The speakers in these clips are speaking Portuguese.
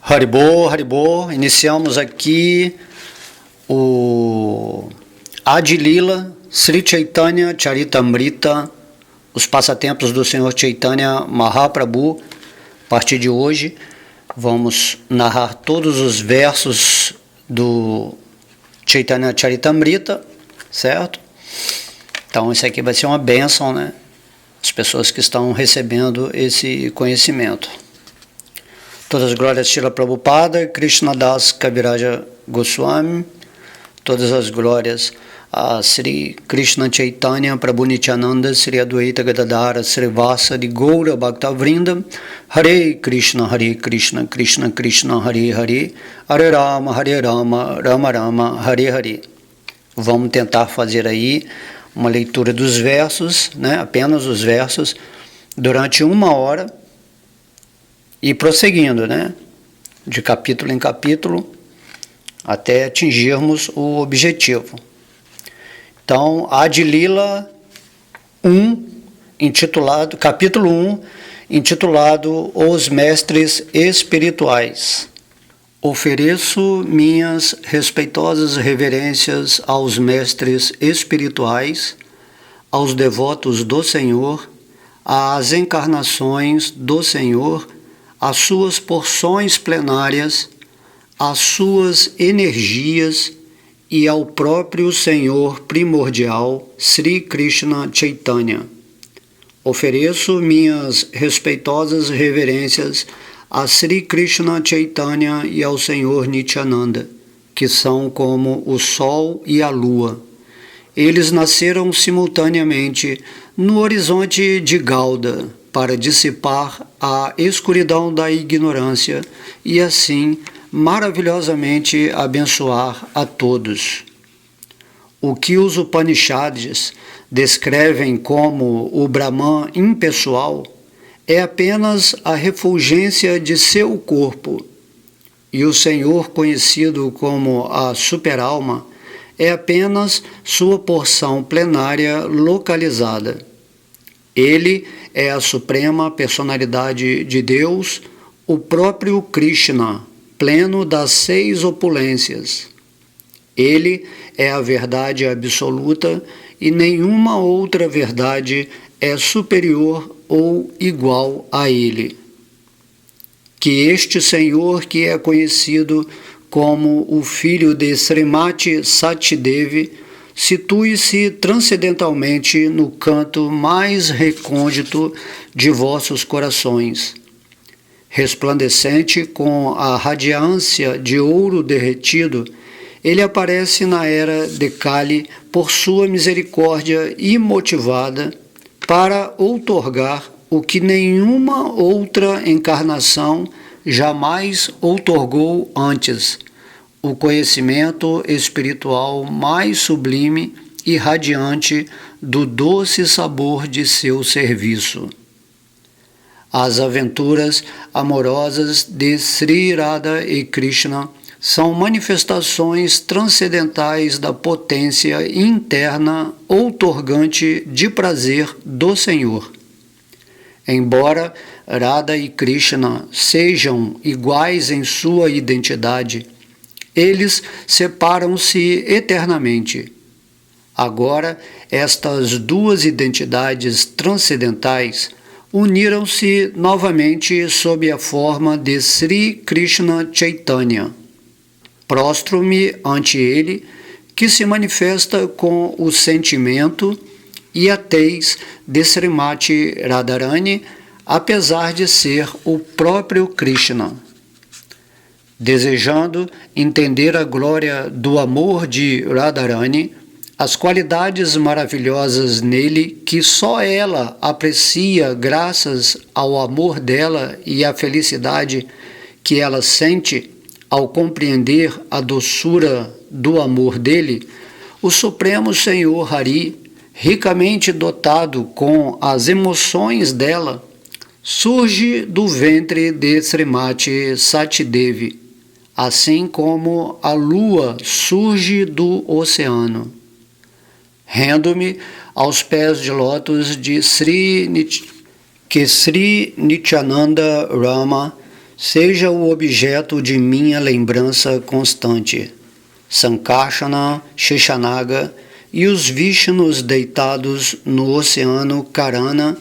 Haribol, Haribol, iniciamos aqui o Adilila Sri Chaitanya Charitamrita, os passatempos do Senhor Chaitanya Mahaprabhu. A partir de hoje vamos narrar todos os versos do Chaitanya Charitamrita, certo? Então isso aqui vai ser uma bênção, né? As pessoas que estão recebendo esse conhecimento. Todas as glórias a Srila Prabhupada, Krishnadas Kaviraja Goswami, todas as glórias a Sri Krishna Chaitanya Prabhu Nityananda, Sri Adwaita Gadadara, Sri Vasadi Goura Bhaktavrinda, Hare Krishna, Krishna Krishna, Hare Hare, Hare Rama, Rama Rama, Hare Hare. Vamos tentar fazer aí uma leitura dos versos, né? Apenas os versos, durante 1 hora, e prosseguindo, né? De capítulo em capítulo, até atingirmos o objetivo. Então, Adilila 1, intitulado, capítulo 1, intitulado Os Mestres Espirituais. Ofereço minhas respeitosas reverências aos mestres espirituais, aos devotos do Senhor, às encarnações do Senhor, às suas porções plenárias, às suas energias e ao próprio Senhor primordial, Sri Krishna Chaitanya. Ofereço minhas respeitosas reverências a Sri Krishna Chaitanya e ao Senhor Nityananda, que são como o Sol e a Lua. Eles nasceram simultaneamente no horizonte de Gauda, para dissipar a escuridão da ignorância e assim maravilhosamente abençoar a todos. O que os Upanishads descrevem como o Brahman impessoal é apenas a refulgência de seu corpo, e o Senhor conhecido como a superalma é apenas sua porção plenária localizada. Ele é a suprema personalidade de Deus, o próprio Krishna, pleno das 6 opulências. Ele é a verdade absoluta e nenhuma outra verdade é superior ou igual a ele. Que este Senhor, que é conhecido como o filho de Srimati Satidevi, situe-se transcendentalmente no canto mais recôndito de vossos corações. Resplandecente com a radiância de ouro derretido, ele aparece na era de Kali por sua misericórdia imotivada para outorgar o que nenhuma outra encarnação jamais outorgou antes, o conhecimento espiritual mais sublime e radiante do doce sabor de seu serviço. As aventuras amorosas de Sri Radha e Krishna são manifestações transcendentais da potência interna outorgante de prazer do Senhor. Embora Radha e Krishna sejam iguais em sua identidade, eles separam-se eternamente. Agora, estas duas identidades transcendentais uniram-se novamente sob a forma de Sri Krishna Chaitanya. Prostro-me ante ele, que se manifesta com o sentimento e a tez de Srimati Radharani, apesar de ser o próprio Krishna. Desejando entender a glória do amor de Radharani, as qualidades maravilhosas nele que só ela aprecia graças ao amor dela e à felicidade que ela sente ao compreender a doçura do amor dele, o Supremo Senhor Hari, ricamente dotado com as emoções dela, surge do ventre de Srimati Satidevi, assim como a lua surge do oceano. Rendo-me aos pés de lótus de Sri Nityananda Rama, seja o objeto de minha lembrança constante. Sankarsana, Sheshanaga e os Vishnus deitados no oceano Karana,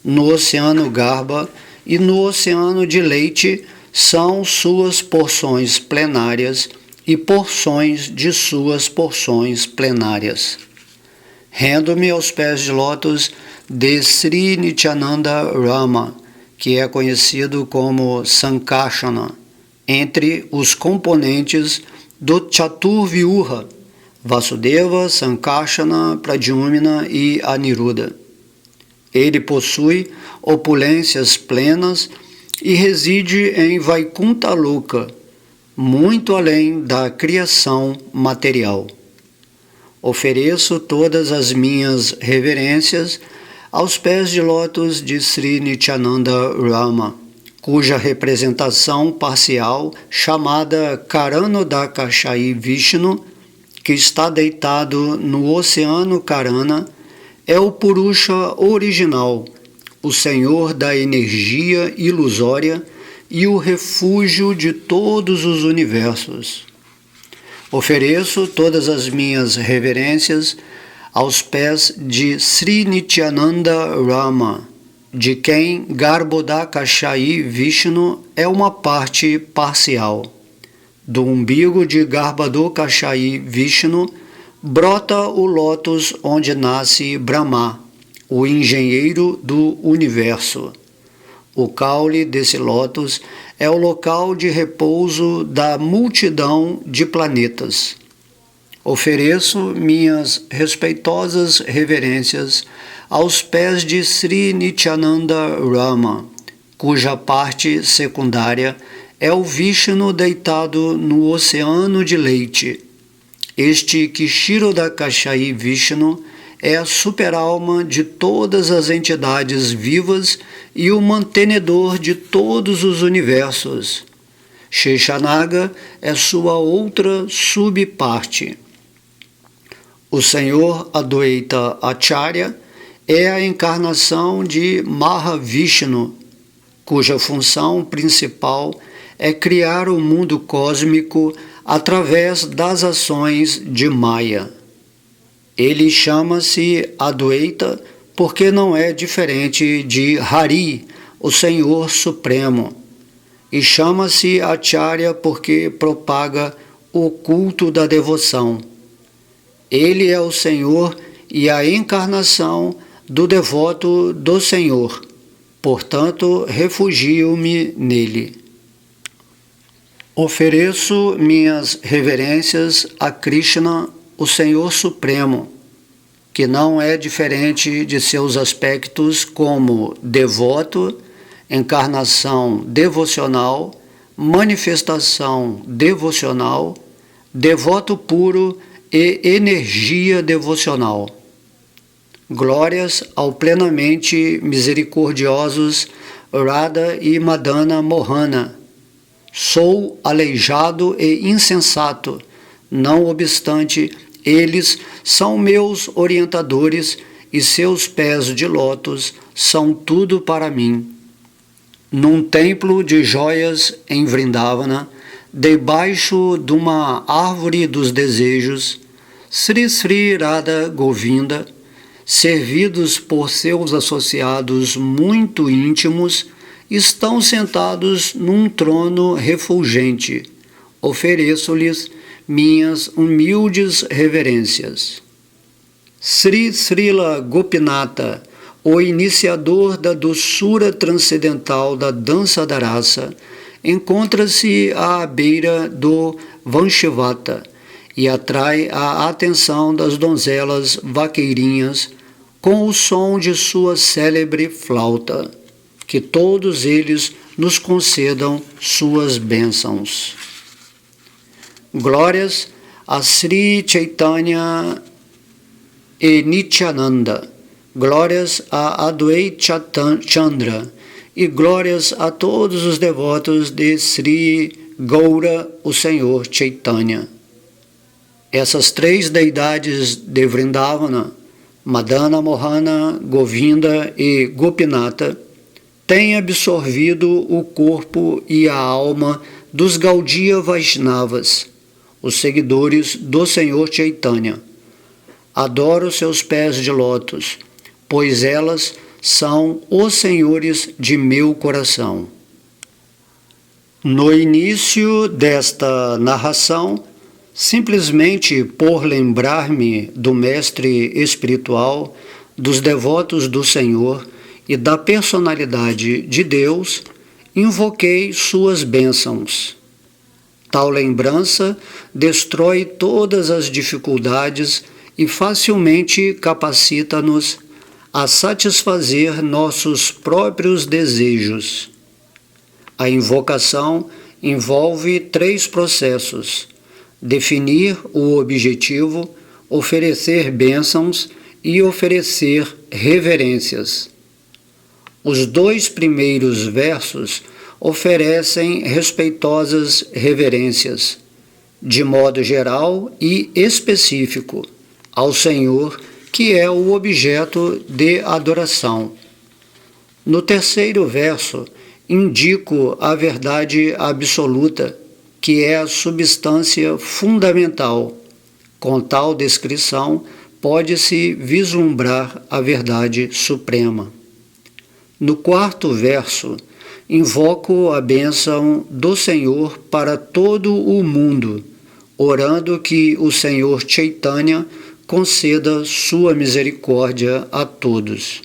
no oceano Garbha e no oceano de leite são suas porções plenárias e porções de suas porções plenárias. Rendo-me aos pés de lótus de Sri Nityananda Rama, que é conhecido como Sankarsana, entre os componentes do Chaturvyuha, Vasudeva, Sankarsana, Pradyumna e Aniruddha. Ele possui opulências plenas e reside em Vaikuntha Loka, muito além da criação material. Ofereço todas as minhas reverências aos pés de lótus de Sri Nityananda Rama, cuja representação parcial, chamada Karanodakashayi Vishnu, que está deitado no oceano Karana, é o Purusha original, o Senhor da energia ilusória e o refúgio de todos os universos. Ofereço todas as minhas reverências aos pés de Sri Nityananda Rama, de quem Garbhodakashayi Vishnu é uma parte parcial. Do umbigo de Garbhodakashayi Vishnu brota o lótus onde nasce Brahma, o engenheiro do universo. O caule desse lótus é o local de repouso da multidão de planetas. Ofereço minhas respeitosas reverências aos pés de Sri Nityananda Rama, cuja parte secundária é o Vishnu deitado no oceano de leite. Este Kshirodakashayi Vishnu é a superalma de todas as entidades vivas e o mantenedor de todos os universos. Sheshanaga é sua outra subparte. O Senhor Adwaita Acharya é a encarnação de Mahavishnu, cuja função principal é criar o mundo cósmico através das ações de Maya. Ele chama-se Adwaita porque não é diferente de Hari, o Senhor Supremo, e chama-se Acharya porque propaga o culto da devoção. Ele é o Senhor e a encarnação do devoto do Senhor, portanto, refugio-me nele. Ofereço minhas reverências a Krishna, o Senhor Supremo, que não é diferente de seus aspectos como devoto, encarnação devocional, manifestação devocional, devoto puro e energia devocional. Glórias ao plenamente misericordiosos Radha e Madana Mohana. Sou aleijado e insensato, não obstante, eles são meus orientadores e seus pés de lótus são tudo para mim. Num templo de joias em Vrindavana, debaixo de uma árvore dos desejos, Sri Sri Radha Govinda, servidos por seus associados muito íntimos, estão sentados num trono refulgente. Ofereço-lhes minhas humildes reverências. Sri Srila Gopinatha, o iniciador da doçura transcendental da dança da raça, encontra-se à beira do Vanshivata e atrai a atenção das donzelas vaqueirinhas com o som de sua célebre flauta. Que todos eles nos concedam suas bênçãos. Glórias a Sri Chaitanya e Nityananda, glórias a Adwaita Chandra e glórias a todos os devotos de Sri Gaura, o Senhor Chaitanya. Essas três deidades de Vrindavana, Madana Mohana, Govinda e Gopinatha, tem absorvido o corpo e a alma dos Gaudiya Vaishnavas, os seguidores do Senhor Chaitanya. Adoro seus pés de lótus, pois elas são os senhores de meu coração. No início desta narração, simplesmente por lembrar-me do mestre espiritual, dos devotos do Senhor e da personalidade de Deus, invoquei suas bênçãos. Tal lembrança destrói todas as dificuldades e facilmente capacita-nos a satisfazer nossos próprios desejos. A invocação envolve 3 processos: definir o objetivo, oferecer bênçãos e oferecer reverências. Os 2 primeiros versos oferecem respeitosas reverências, de modo geral e específico, ao Senhor, que é o objeto de adoração. No 3º verso, indico a verdade absoluta, que é a substância fundamental. Com tal descrição, pode-se vislumbrar a verdade suprema. No 4º verso, invoco a bênção do Senhor para todo o mundo, orando que o Senhor Chaitanya conceda sua misericórdia a todos.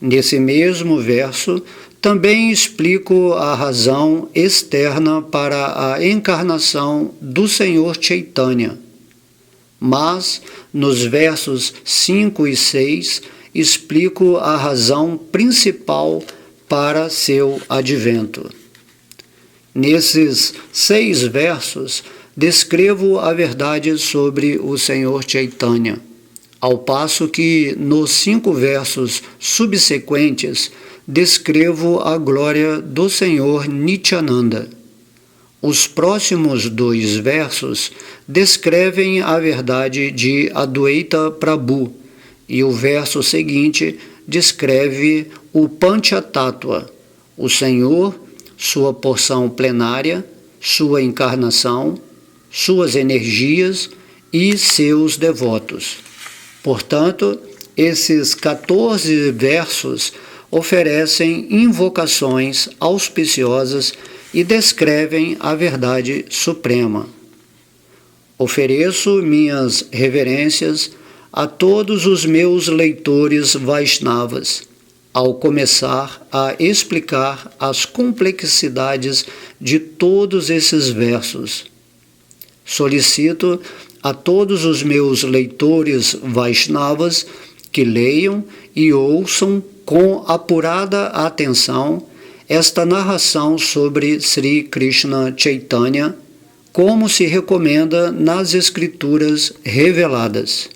Nesse mesmo verso, também explico a razão externa para a encarnação do Senhor Chaitanya. Mas, nos versos 5 e 6, explico a razão principal para seu advento. Nesses 6 versos, descrevo a verdade sobre o Senhor Chaitanya, ao passo que, nos 5 versos subsequentes, descrevo a glória do Senhor Nityananda. Os próximos 2 versos descrevem a verdade de Adwaita Prabhu, e o verso seguinte descreve o Panchatattva, o Senhor, sua porção plenária, sua encarnação, suas energias e seus devotos. Portanto, esses 14 versos oferecem invocações auspiciosas e descrevem a verdade suprema. Ofereço minhas reverências a todos os meus leitores Vaishnavas, ao começar a explicar as complexidades de todos esses versos. Solicito a todos os meus leitores Vaishnavas que leiam e ouçam com apurada atenção esta narração sobre Sri Krishna Chaitanya, como se recomenda nas Escrituras reveladas.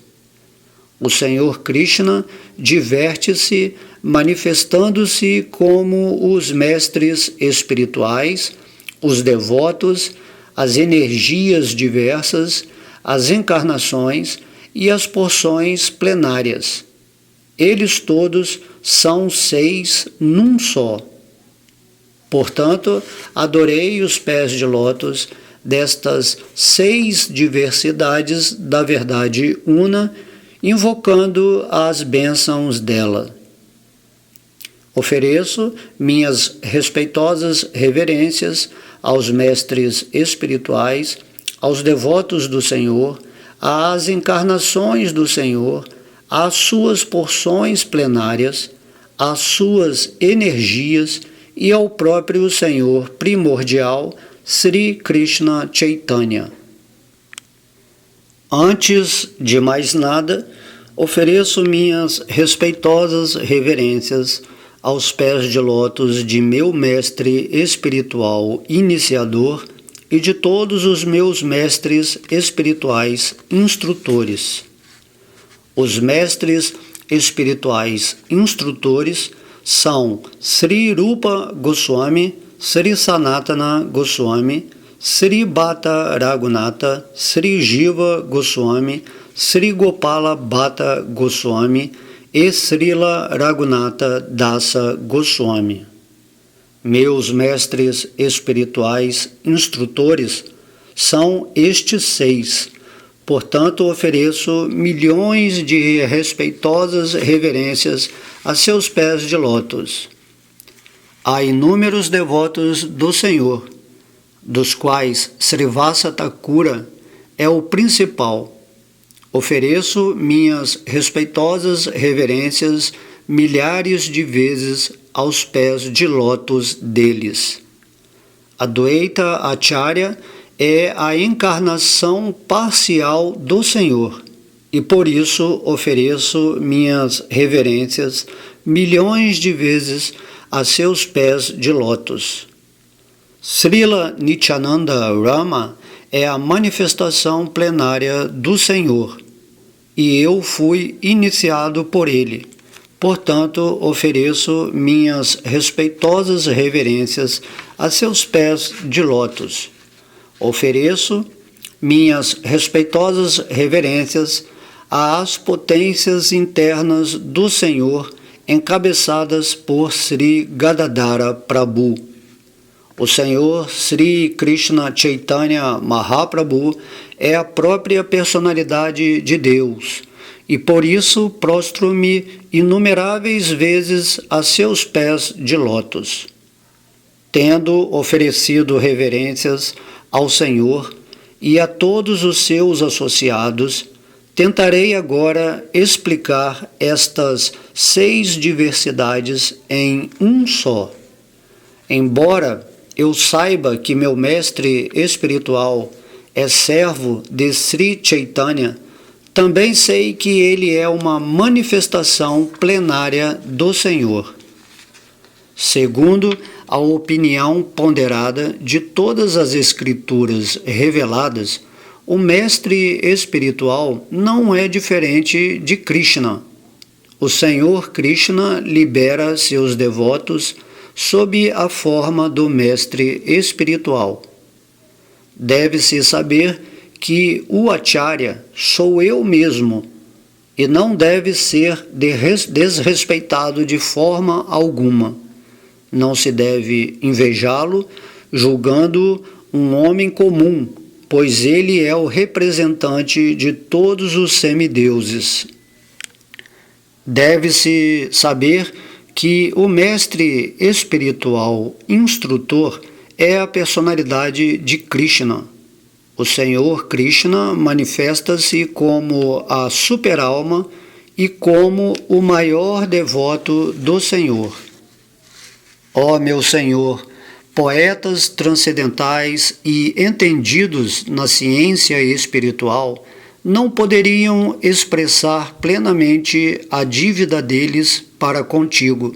O Senhor Krishna diverte-se manifestando-se como os mestres espirituais, os devotos, as energias diversas, as encarnações e as porções plenárias. Eles todos são 6 num só. Portanto, adorei os pés de lótus destas 6 diversidades da verdade una, invocando as bênçãos dela. Ofereço minhas respeitosas reverências aos mestres espirituais, aos devotos do Senhor, às encarnações do Senhor, às suas porções plenárias, às suas energias e ao próprio Senhor primordial, Sri Krishna Chaitanya. Antes de mais nada, ofereço minhas respeitosas reverências aos pés de lótus de meu mestre espiritual iniciador e de todos os meus mestres espirituais instrutores. Os mestres espirituais instrutores são Sri Rupa Goswami, Sri Sanatana Goswami, Sri Bhatta Raghunatha, Sri Jiva Goswami, Sri Gopala Bhatta Goswami e Srila Raghunatha Dasa Goswami. Meus mestres espirituais instrutores são estes 6, portanto ofereço milhões de respeitosas reverências a seus pés de lótus. Há inúmeros devotos do Senhor, dos quais Srivasa Thakura é o principal. Ofereço minhas respeitosas reverências milhares de vezes aos pés de lótus deles. Adwaita Acharya é a encarnação parcial do Senhor, e por isso ofereço minhas reverências milhões de vezes a seus pés de lótus. Srila Nityananda Rama é a manifestação plenária do Senhor, e eu fui iniciado por ele. Portanto, ofereço minhas respeitosas reverências a seus pés de lótus. Ofereço minhas respeitosas reverências às potências internas do Senhor, encabeçadas por Sri Gadadhara Prabhu. O Senhor Sri Krishna Chaitanya Mahaprabhu é a própria personalidade de Deus, e por isso prostro-me inumeráveis vezes a seus pés de lótus. Tendo oferecido reverências ao Senhor e a todos os seus associados, tentarei agora explicar estas 6 diversidades em um só. Embora eu saiba que meu mestre espiritual é servo de Sri Chaitanya, também sei que ele é uma manifestação plenária do Senhor. Segundo a opinião ponderada de todas as escrituras reveladas, o mestre espiritual não é diferente de Krishna. O Senhor Krishna libera seus devotos sob a forma do mestre espiritual. Deve-se saber que o Acharya sou eu mesmo e não deve ser desrespeitado de forma alguma. Não se deve invejá-lo, julgando-o um homem comum, pois ele é o representante de todos os semideuses. Deve-se saber que o mestre espiritual instrutor é a personalidade de Krishna. O Senhor Krishna manifesta-se como a super-alma e como o maior devoto do Senhor. Ó meu Senhor, poetas transcendentais e entendidos na ciência espiritual não poderiam expressar plenamente a dívida deles para contigo,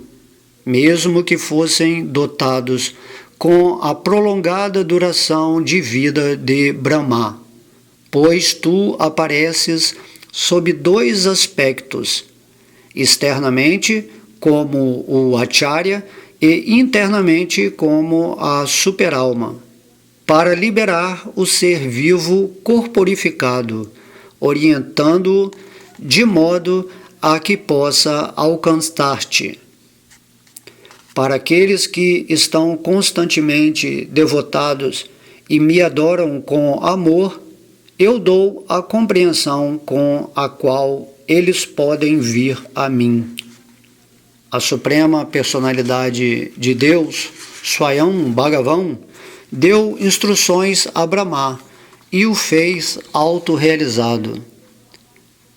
mesmo que fossem dotados com a prolongada duração de vida de Brahma, pois tu apareces sob 2 aspectos, externamente como o Acharya e internamente como a superalma, para liberar o ser vivo corporificado, orientando-o de modo a que possa alcançar-te. Para aqueles que estão constantemente devotados e me adoram com amor, eu dou a compreensão com a qual eles podem vir a mim. A Suprema Personalidade de Deus, Swayam Bhagavan, deu instruções a Brahma e o fez autorrealizado.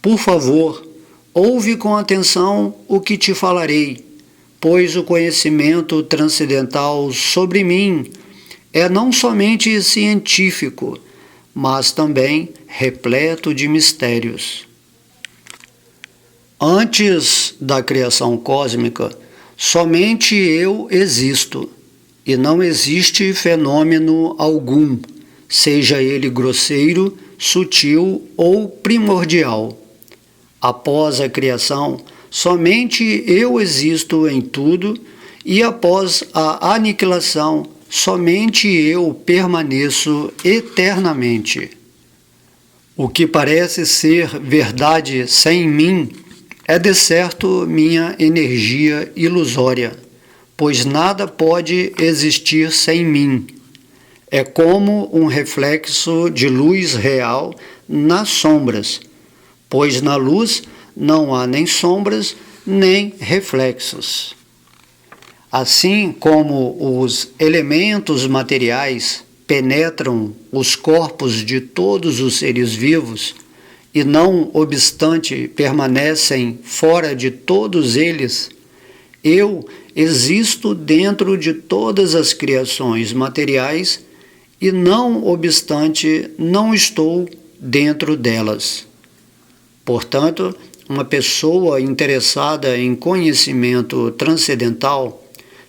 Por favor, ouve com atenção o que te falarei, pois o conhecimento transcendental sobre mim é não somente científico, mas também repleto de mistérios. Antes da criação cósmica, somente eu existo, e não existe fenômeno algum, seja ele grosseiro, sutil ou primordial. Após a criação, somente eu existo em tudo, e após a aniquilação, somente eu permaneço eternamente. O que parece ser verdade sem mim é de certo minha energia ilusória, pois nada pode existir sem mim. É como um reflexo de luz real nas sombras, pois na luz não há nem sombras nem reflexos. Assim como os elementos materiais penetram os corpos de todos os seres vivos e, não obstante, permanecem fora de todos eles, eu existo dentro de todas as criações materiais e, não obstante, não estou dentro delas. Portanto, uma pessoa interessada em conhecimento transcendental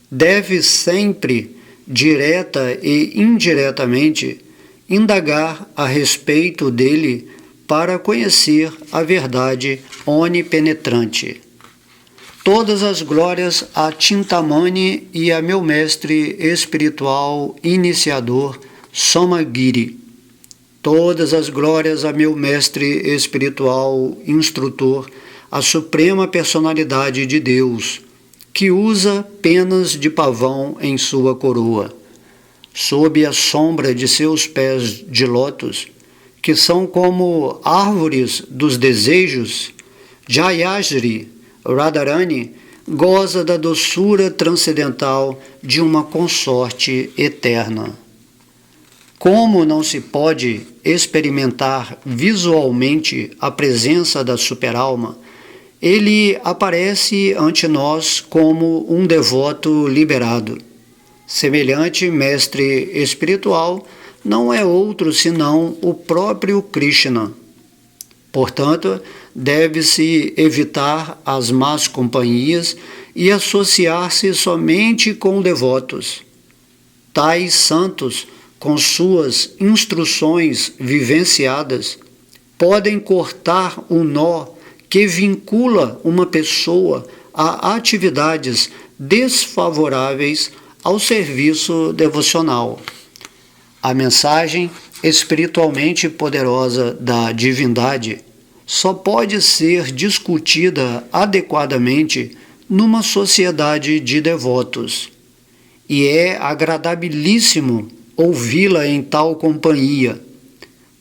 deve sempre, direta e indiretamente, indagar a respeito dele para conhecer a verdade onipenetrante. Todas as glórias a Chintamani e a meu mestre espiritual iniciador Somagiri. Todas as glórias a meu mestre espiritual instrutor, a suprema personalidade de Deus, que usa penas de pavão em sua coroa, sob a sombra de seus pés de lótus, que são como árvores dos desejos. Jayashri Radharani goza da doçura transcendental de uma consorte eterna. Como não se pode experimentar visualmente a presença da superalma, ele aparece ante nós como um devoto liberado. Semelhante mestre espiritual não é outro senão o próprio Krishna. Portanto, deve-se evitar as más companhias e associar-se somente com devotos. Tais santos, com suas instruções vivenciadas, podem cortar o nó que vincula uma pessoa a atividades desfavoráveis ao serviço devocional. A mensagem espiritualmente poderosa da divindade só pode ser discutida adequadamente numa sociedade de devotos, e é agradabilíssimo ouvi-la em tal companhia.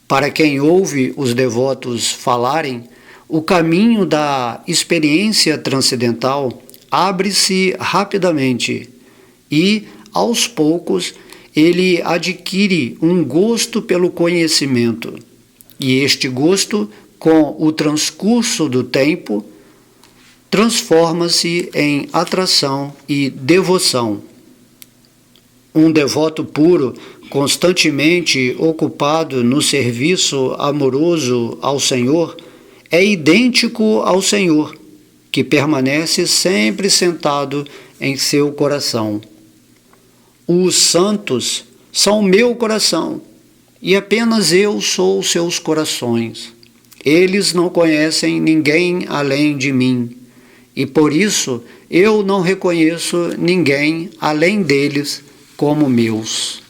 Para quem ouve os devotos falarem, o caminho da experiência transcendental abre-se rapidamente e, aos poucos, ele adquire um gosto pelo conhecimento. E este gosto, com o transcurso do tempo, transforma-se em atração e devoção. Um devoto puro, constantemente ocupado no serviço amoroso ao Senhor, é idêntico ao Senhor, que permanece sempre sentado em seu coração. Os santos são meu coração, e apenas eu sou seus corações. Eles não conhecem ninguém além de mim, e por isso eu não reconheço ninguém além deles como meus.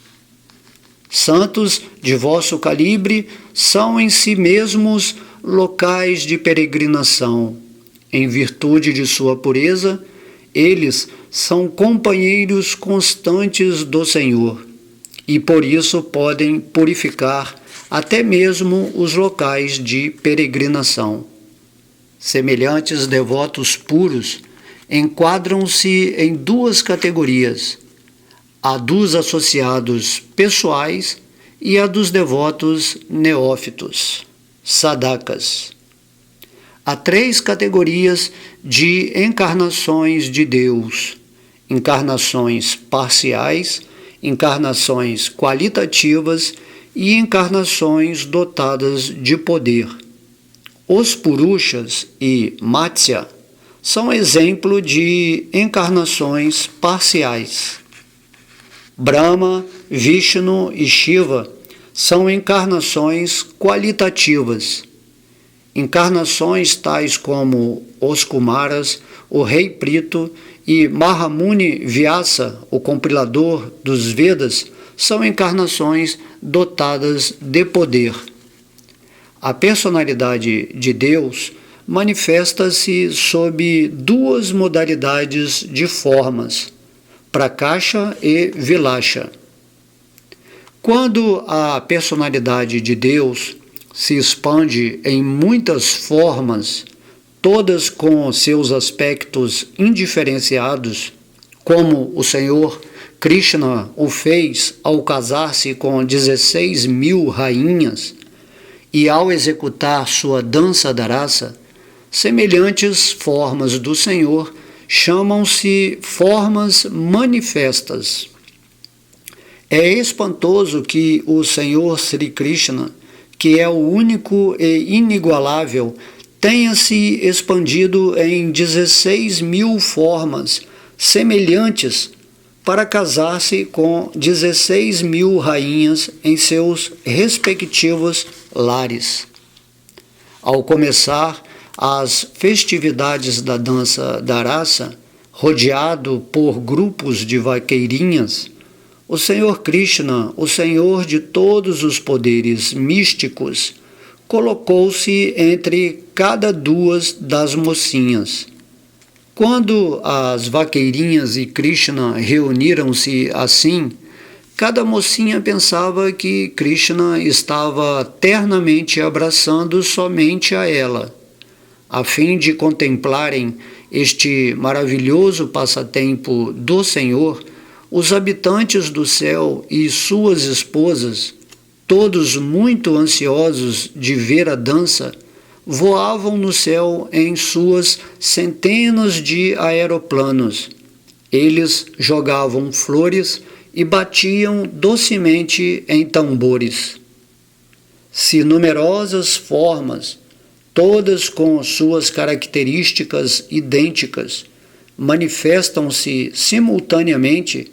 Santos de vosso calibre são em si mesmos locais de peregrinação. Em virtude de sua pureza, eles são companheiros constantes do Senhor, e por isso podem purificar até mesmo os locais de peregrinação. Semelhantes devotos puros enquadram-se em duas categorias: a dos associados pessoais e a dos devotos neófitos, sadakas. Há três categorias de encarnações de Deus: encarnações parciais, encarnações qualitativas e encarnações dotadas de poder. Os Purushas e Matsya são exemplo de encarnações parciais. Brahma, Vishnu e Shiva são encarnações qualitativas. Encarnações tais como os Kumaras, o rei Prito e Mahamuni Vyasa, o compilador dos Vedas, são encarnações dotadas de poder. A personalidade de Deus manifesta-se sob duas modalidades de formas, Prakasha e Vilasha. Quando a personalidade de Deus se expande em muitas formas, todas com seus aspectos indiferenciados, como o Senhor Krishna o fez ao casar-se com 16.000 rainhas e ao executar sua dança da raça, semelhantes formas do Senhor chamam-se formas manifestas. É espantoso que o Senhor Sri Krishna, que é o único e inigualável, tenha se expandido em 16.000 formas semelhantes para casar-se com 16.000 rainhas em seus respectivos lares. Ao começar as festividades da dança da raça, rodeado por grupos de vaqueirinhas, o Senhor Krishna, o Senhor de todos os poderes místicos, colocou-se entre cada duas das mocinhas. Quando as vaqueirinhas e Krishna reuniram-se assim, cada mocinha pensava que Krishna estava ternamente abraçando somente a ela. A fim de contemplarem este maravilhoso passatempo do Senhor, os habitantes do céu e suas esposas, todos muito ansiosos de ver a dança, voavam no céu em suas centenas de aeroplanos. Eles jogavam flores e batiam docemente em tambores. Se numerosas formas, todas com suas características idênticas, manifestam-se simultaneamente,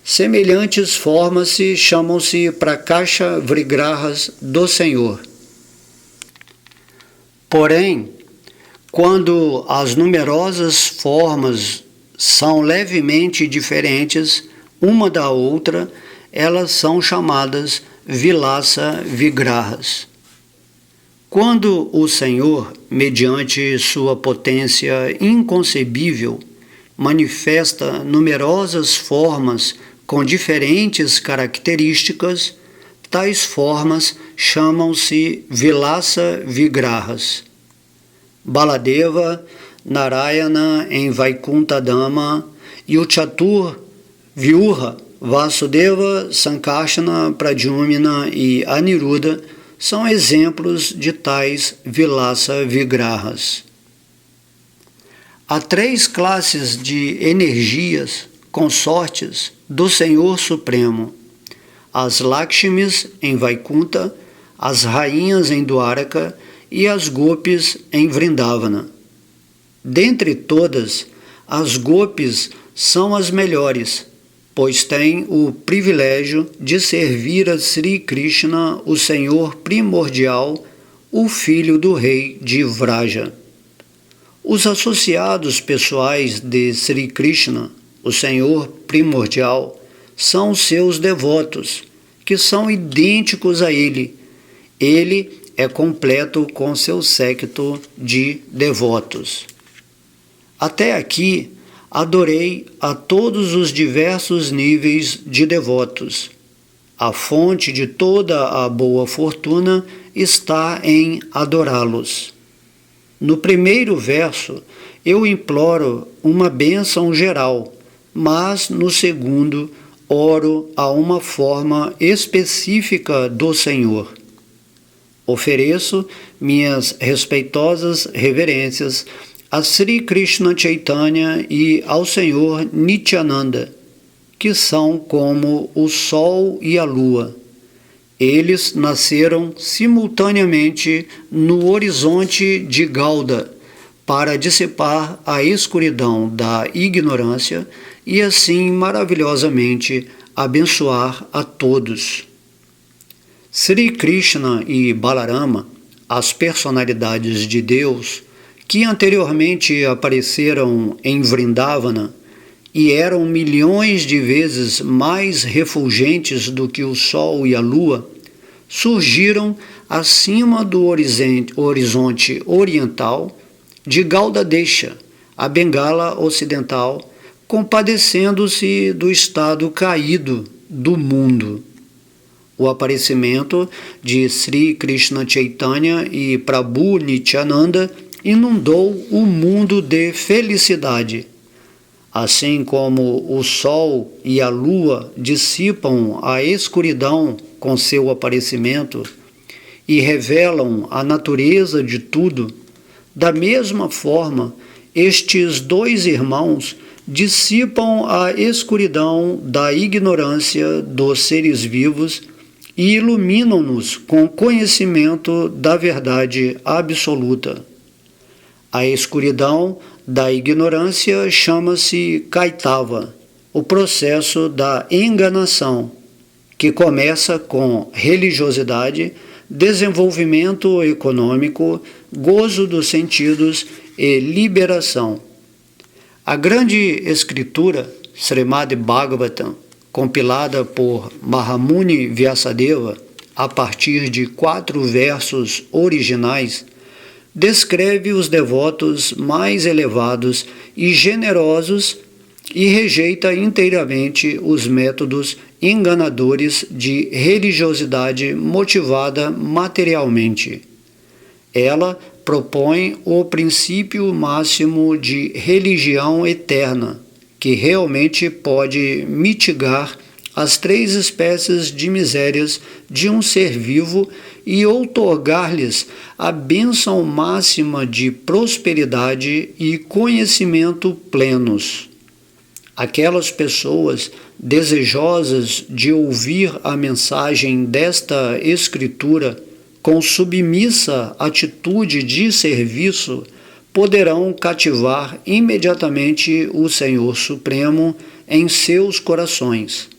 semelhantes formas chamam-se Prakasha Vigrahas do Senhor. Porém, quando as numerosas formas são levemente diferentes uma da outra, elas são chamadas Vilasa Vigrahas. Quando o Senhor, mediante sua potência inconcebível, manifesta numerosas formas com diferentes características, tais formas chamam-se Vilasa Vigrahas. Baladeva, Narayana em Vaikuntha Dhama e o Chatur Vyuha, Vasudeva, Sankarsana, Pradyumna e Aniruddha são exemplos de tais Vilasa Vigrahas. Há três classes de energias consortes do Senhor Supremo: as Lakshmis em Vaikuntha, as rainhas em Dwaraka e as Gopis em Vrindavana. Dentre todas, as Gopis são as melhores, pois têm o privilégio de servir a Sri Krishna, o Senhor primordial, o filho do rei de Vraja. Os associados pessoais de Sri Krishna, o Senhor primordial, são seus devotos, que são idênticos a ele. Ele é completo com seu séquito de devotos. Até aqui, adorei a todos os diversos níveis de devotos. A fonte de toda a boa fortuna está em adorá-los. No primeiro verso, eu imploro uma bênção geral, mas no segundo, oro a uma forma específica do Senhor. Ofereço minhas respeitosas reverências a Sri Krishna Chaitanya e ao Senhor Nityananda, que são como o sol e a lua. Eles nasceram simultaneamente no horizonte de Gauda, para dissipar a escuridão da ignorância e assim maravilhosamente abençoar a todos. Sri Krishna e Balarama, as personalidades de Deus, que anteriormente apareceram em Vrindavana e eram milhões de vezes mais refulgentes do que o sol e a lua, surgiram acima do horizonte oriental de Gaudadecha, a Bengala Ocidental, compadecendo-se do estado caído do mundo. O aparecimento de Sri Krishna Chaitanya e Prabhu Nityananda inundou o mundo de felicidade. Assim como o sol e a lua dissipam a escuridão com seu aparecimento e revelam a natureza de tudo, da mesma forma, estes dois irmãos dissipam a escuridão da ignorância dos seres vivos e iluminam-nos com conhecimento da verdade absoluta. A escuridão da ignorância chama-se Kaitava, o processo da enganação, que começa com religiosidade, desenvolvimento econômico, gozo dos sentidos e liberação. A grande escritura, Srimad Bhagavatam, compilada por Mahamuni Vyasadeva a partir de 4 versos originais, descreve os devotos mais elevados e generosos e rejeita inteiramente os métodos enganadores de religiosidade motivada materialmente. Ela propõe o princípio máximo de religião eterna, que realmente pode mitigar as 3 espécies de misérias de um ser vivo e outorgar-lhes a bênção máxima de prosperidade e conhecimento plenos. Aquelas pessoas desejosas de ouvir a mensagem desta Escritura com submissa atitude de serviço poderão cativar imediatamente o Senhor Supremo em seus corações.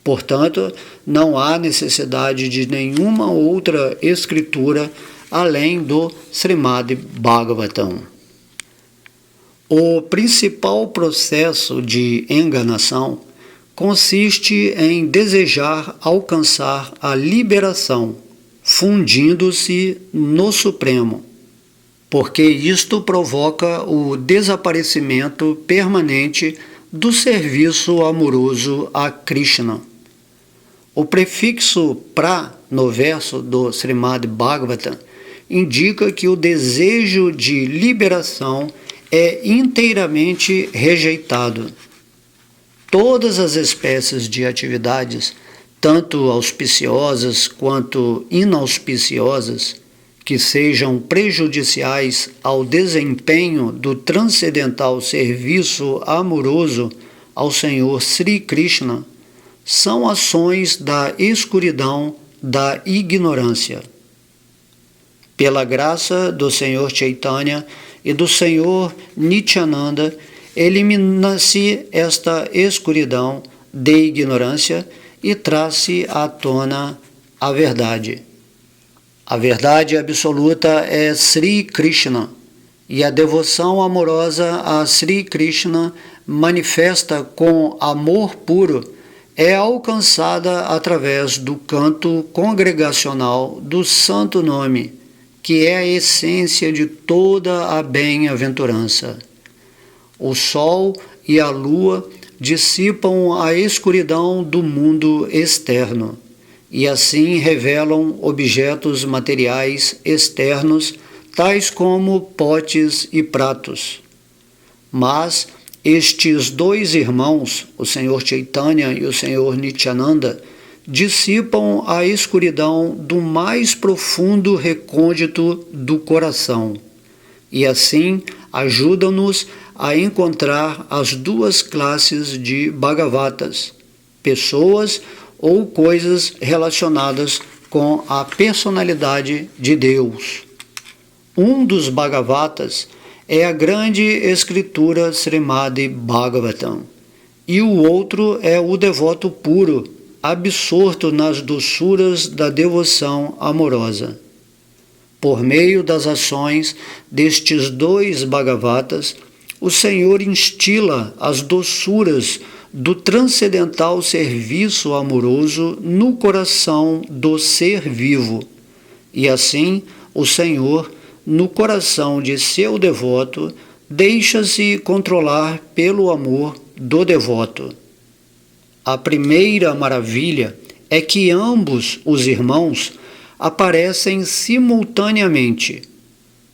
Portanto, não há necessidade de nenhuma outra escritura além do Srimad Bhagavatam. O principal processo de enganação consiste em desejar alcançar a liberação, fundindo-se no Supremo, porque isto provoca o desaparecimento permanente do serviço amoroso a Krishna. O prefixo pra no verso do Srimad Bhagavatam indica que o desejo de liberação é inteiramente rejeitado. Todas as espécies de atividades, tanto auspiciosas quanto inauspiciosas, que sejam prejudiciais ao desempenho do transcendental serviço amoroso ao Senhor Sri Krishna, são ações da escuridão da ignorância. Pela graça do Senhor Chaitanya e do Senhor Nityananda, elimina-se esta escuridão de ignorância e traz-se à tona a verdade. A verdade absoluta é Sri Krishna, e a devoção amorosa a Sri Krishna, manifesta com amor puro, é alcançada através do canto congregacional do Santo Nome, que é a essência de toda a bem-aventurança. O sol e a lua dissipam a escuridão do mundo externo e assim revelam objetos materiais externos, tais como potes e pratos. Mas estes dois irmãos, o Senhor Chaitanya e o Senhor Nityananda, dissipam a escuridão do mais profundo recôndito do coração e assim ajudam-nos a encontrar as 2 classes de Bhagavatas, pessoas ou coisas relacionadas com a personalidade de Deus. Um dos Bhagavatas é a grande escritura Srimad Bhagavatam, e o outro é o devoto puro, absorto nas doçuras da devoção amorosa. Por meio das ações destes 2 Bhagavatas, o Senhor instila as doçuras do transcendental serviço amoroso no coração do ser vivo, e assim o Senhor no coração de seu devoto, deixa-se controlar pelo amor do devoto. A primeira maravilha é que ambos os irmãos aparecem simultaneamente,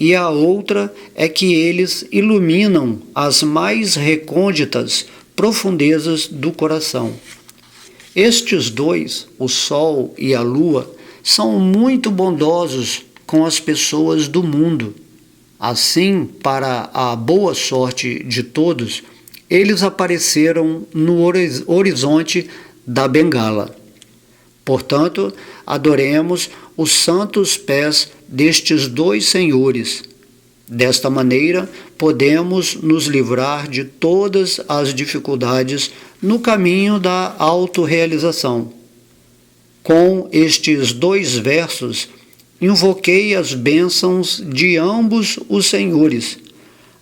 e a outra é que eles iluminam as mais recônditas profundezas do coração. Estes dois, o Sol e a Lua, são muito bondosos com as pessoas do mundo. Assim, para a boa sorte de todos, eles apareceram no horizonte da Bengala. Portanto, adoremos os santos pés destes dois senhores. Desta maneira, podemos nos livrar de todas as dificuldades no caminho da autorrealização. Com estes dois versos, invoquei as bênçãos de ambos os senhores.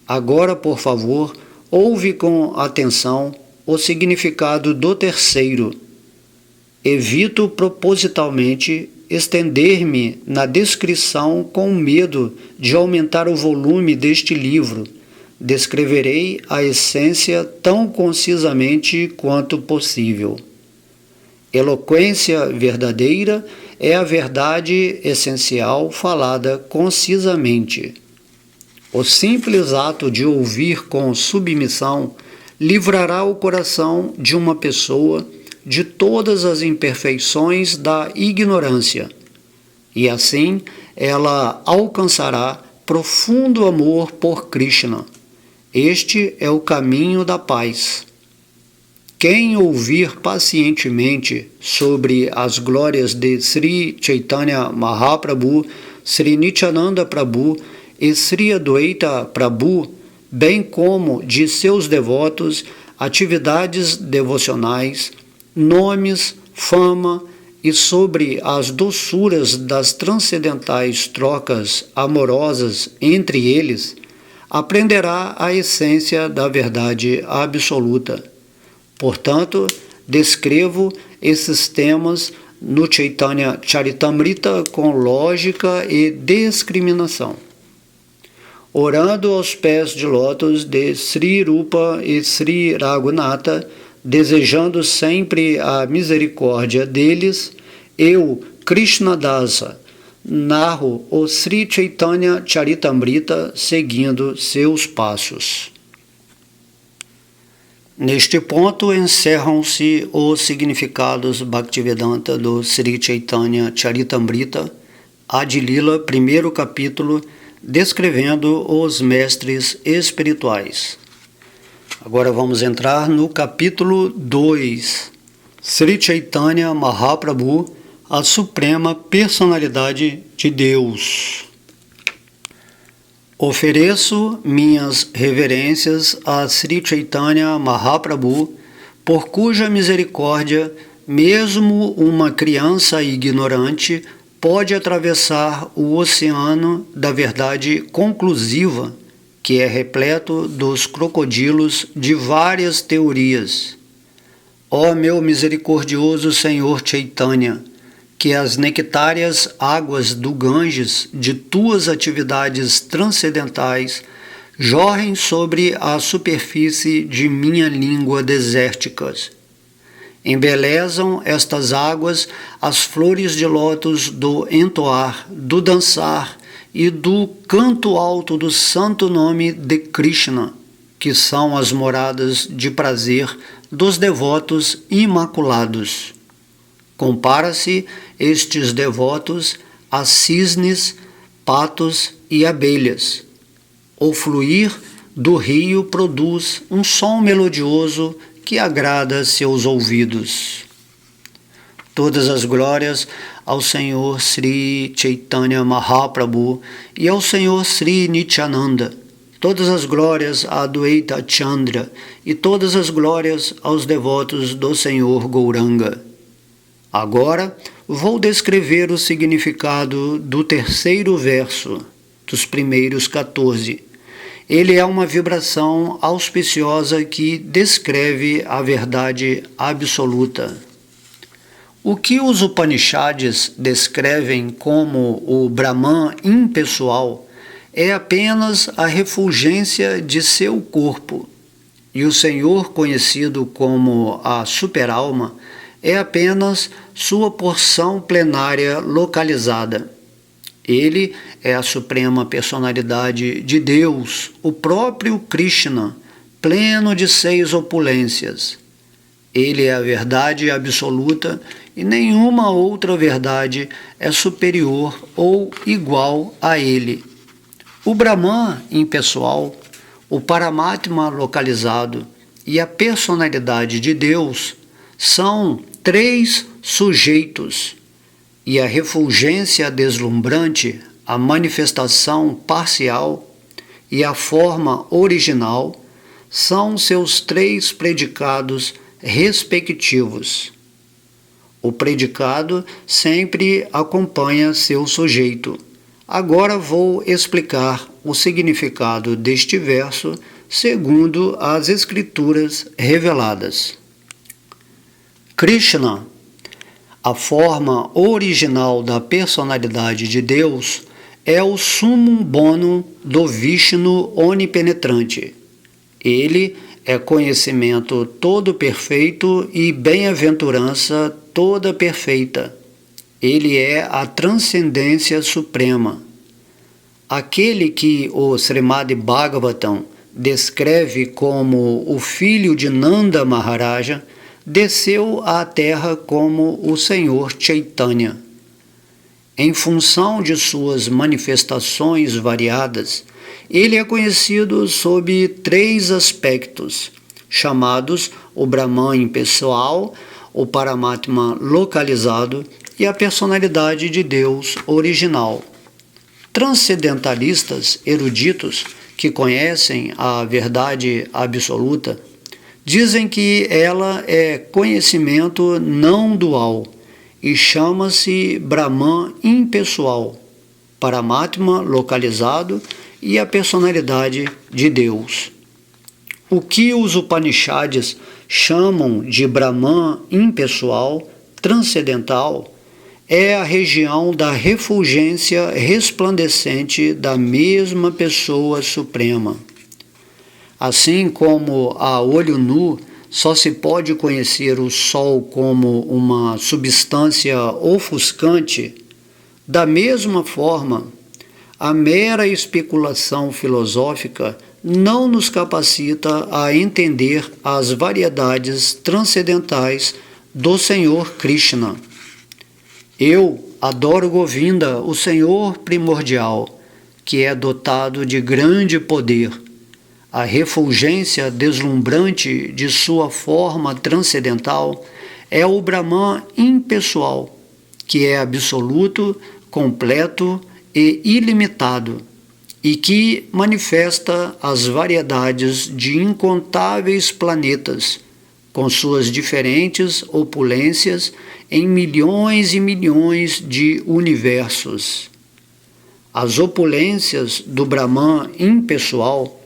Agora, por favor, ouve com atenção o significado do terceiro. Evito propositalmente estender-me na descrição com medo de aumentar o volume deste livro. Descreverei a essência tão concisamente quanto possível. Eloquência verdadeira é a verdade essencial falada concisamente. O simples ato de ouvir com submissão livrará o coração de uma pessoa de todas as imperfeições da ignorância, e assim ela alcançará profundo amor por Krishna. Este é o caminho da paz. Quem ouvir pacientemente sobre as glórias de Sri Chaitanya Mahaprabhu, Sri Nityananda Prabhu e Sri Adwaita Prabhu, bem como de seus devotos, atividades devocionais, nomes, fama e sobre as doçuras das transcendentais trocas amorosas entre eles, aprenderá a essência da verdade absoluta. Portanto, descrevo esses temas no Chaitanya Charitamrita com lógica e discriminação. Orando aos pés de lótus de Sri Rupa e Sri Raghunatha, desejando sempre a misericórdia deles, eu, Krishnadasa, narro o Sri Chaitanya Charitamrita seguindo seus passos. Neste ponto encerram-se os significados Bhaktivedanta do Sri Chaitanya Charitamrita, Adi Lila, primeiro capítulo, descrevendo os mestres espirituais. Agora vamos entrar no capítulo 2, Sri Chaitanya Mahaprabhu, a Suprema Personalidade de Deus. Ofereço minhas reverências a Sri Chaitanya Mahaprabhu, por cuja misericórdia, mesmo uma criança ignorante pode atravessar o oceano da verdade conclusiva, que é repleto dos crocodilos de várias teorias. Ó meu misericordioso Senhor Chaitanya, que as nectárias águas do Ganges de tuas atividades transcendentais jorrem sobre a superfície de minha língua desérticas. Embelezam estas águas as flores de lótus do entoar, do dançar e do canto alto do santo nome de Krishna, que são as moradas de prazer dos devotos imaculados. Compara-se estes devotos a cisnes, patos e abelhas. O fluir do rio produz um som melodioso que agrada seus ouvidos. Todas as glórias ao Senhor Sri Chaitanya Mahaprabhu e ao Senhor Sri Nityananda. Todas as glórias a Adwaita Chandra e todas as glórias aos devotos do Senhor Gauranga. Agora vou descrever o significado do terceiro verso, dos primeiros 14. Ele é uma vibração auspiciosa que descreve a verdade absoluta. O que os Upanishads descrevem como o Brahman impessoal é apenas a refulgência de seu corpo, e o Senhor, conhecido como a superalma, é apenas sua porção plenária localizada. Ele é a suprema personalidade de Deus, o próprio Krishna, pleno de 6 opulências. Ele é a verdade absoluta e nenhuma outra verdade é superior ou igual a ele. O Brahman impessoal, o Paramatma localizado e a personalidade de Deus são 3 sujeitos, e a refulgência deslumbrante, a manifestação parcial e a forma original são seus 3 predicados respectivos. O predicado sempre acompanha seu sujeito. Agora vou explicar o significado deste verso segundo as Escrituras reveladas. Krishna, a forma original da personalidade de Deus, é o summum bonum do Vishnu onipenetrante. Ele é conhecimento todo perfeito e bem-aventurança toda perfeita. Ele é a transcendência suprema. Aquele que o Srimad Bhagavatam descreve como o filho de Nanda Maharaja desceu à terra como o Senhor Chaitanya. Em função de suas manifestações variadas, ele é conhecido sob 3 aspectos, chamados o Brahman impessoal, o Paramatma localizado e a personalidade de Deus original. Transcendentalistas eruditos que conhecem a verdade absoluta dizem que ela é conhecimento não dual e chama-se Brahman impessoal, Paramatma localizado e a personalidade de Deus. O que os Upanishads chamam de Brahman impessoal, transcendental, é a região da refulgência resplandecente da mesma pessoa suprema. Assim como a olho nu só se pode conhecer o Sol como uma substância ofuscante, da mesma forma, a mera especulação filosófica não nos capacita a entender as variedades transcendentais do Senhor Krishna. Eu adoro Govinda, o Senhor primordial, que é dotado de grande poder. A refulgência deslumbrante de sua forma transcendental é o Brahman impessoal, que é absoluto, completo e ilimitado, e que manifesta as variedades de incontáveis planetas, com suas diferentes opulências em milhões e milhões de universos. As opulências do Brahman impessoal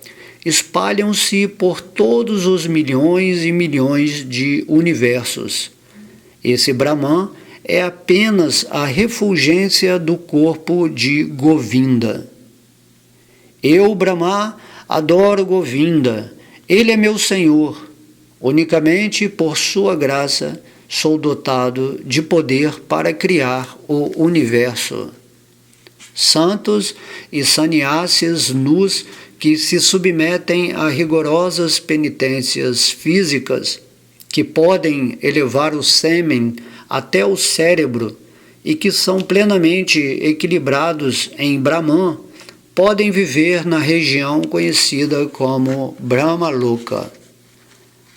espalham-se por todos os milhões e milhões de universos. Esse Brahman é apenas a refulgência do corpo de Govinda. Eu, Brahma, adoro Govinda. Ele é meu Senhor. Unicamente por sua graça sou dotado de poder para criar o universo. Santos e sannyasis nus que se submetem a rigorosas penitências físicas que podem elevar o sêmen até o cérebro e que são plenamente equilibrados em Brahman, podem viver na região conhecida como Brahmaloka.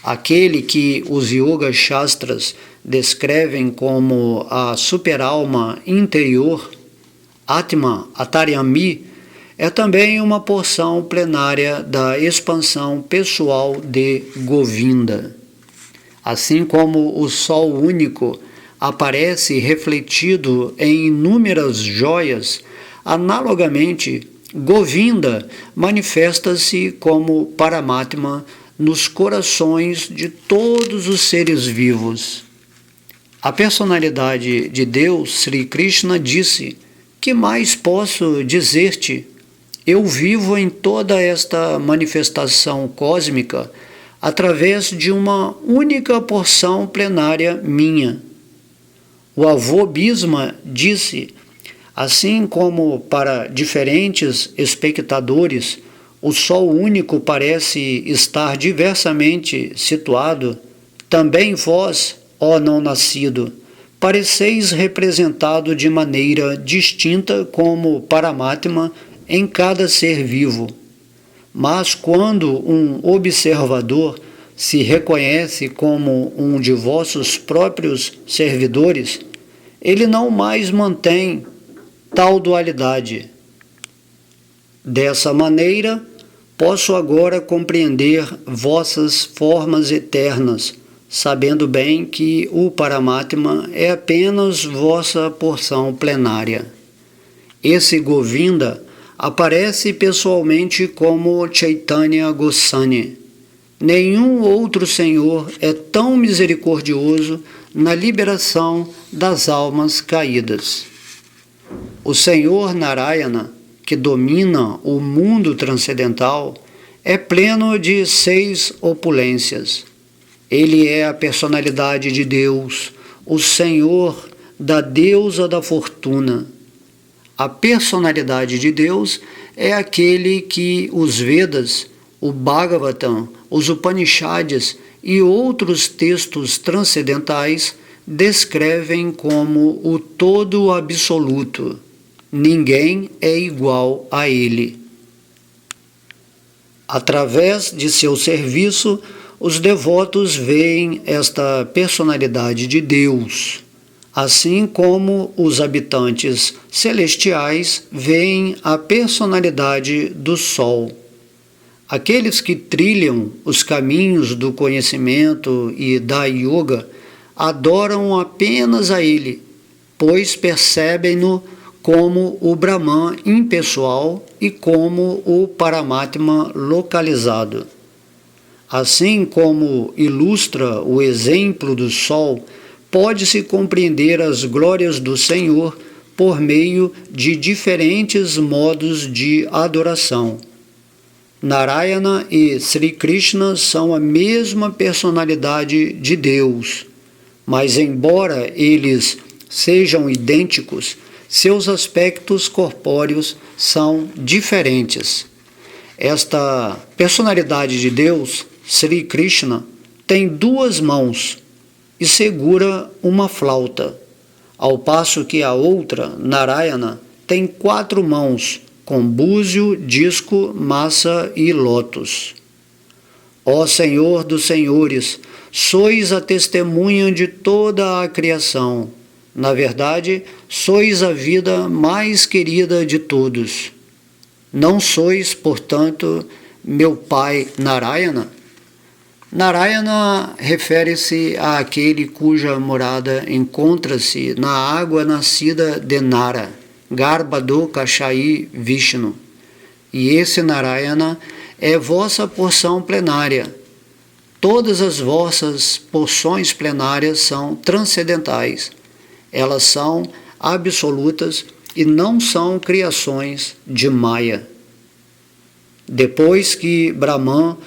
Aquele que os Yoga Shastras descrevem como a superalma interior, Atma Antaryami, é também uma porção plenária da expansão pessoal de Govinda. Assim como o Sol único aparece refletido em inúmeras joias, analogamente, Govinda manifesta-se como Paramatma nos corações de todos os seres vivos. A personalidade de Deus, Sri Krishna, disse: "Que mais posso dizer-te? Eu vivo em toda esta manifestação cósmica através de uma única porção plenária minha. O avô Bisma disse, assim como para diferentes espectadores, o Sol único parece estar diversamente situado, também vós, ó não nascido, pareceis representado de maneira distinta como Paramatma em cada ser vivo. Mas quando um observador se reconhece como um de vossos próprios servidores, ele não mais mantém tal dualidade. Dessa maneira, posso agora compreender vossas formas eternas, sabendo bem que o Paramatma é apenas vossa porção plenária. Esse Govinda aparece pessoalmente como Chaitanya Goswami. Nenhum outro Senhor é tão misericordioso na liberação das almas caídas. O Senhor Narayana, que domina o mundo transcendental, é pleno de 6 opulências. Ele é a personalidade de Deus, o Senhor da deusa da fortuna. A personalidade de Deus é aquele que os Vedas, o Bhagavatam, os Upanishads e outros textos transcendentais descrevem como o todo absoluto. Ninguém é igual a ele. Através de seu serviço, os devotos veem esta personalidade de Deus, assim como os habitantes celestiais veem a personalidade do Sol. Aqueles que trilham os caminhos do conhecimento e da yoga adoram apenas a ele, pois percebem-no como o Brahman impessoal e como o Paramatma localizado. Assim como ilustra o exemplo do Sol, pode-se compreender as glórias do Senhor por meio de diferentes modos de adoração. Narayana e Sri Krishna são a mesma personalidade de Deus, mas embora eles sejam idênticos, seus aspectos corpóreos são diferentes. Esta personalidade de Deus, Sri Krishna, tem 2 mãos e segura uma flauta, ao passo que a outra, Narayana, tem 4 mãos, com búzio, disco, massa e lótus. Ó Senhor dos Senhores, sois a testemunha de toda a criação. Na verdade, sois a vida mais querida de todos. Não sois, portanto, meu pai Narayana? Narayana refere-se àquele cuja morada encontra-se na água nascida de Nara, Garbhado Kashai Vishnu. E esse Narayana é vossa porção plenária. Todas as vossas porções plenárias são transcendentais. Elas são absolutas e não são criações de Maya. Depois que Brahma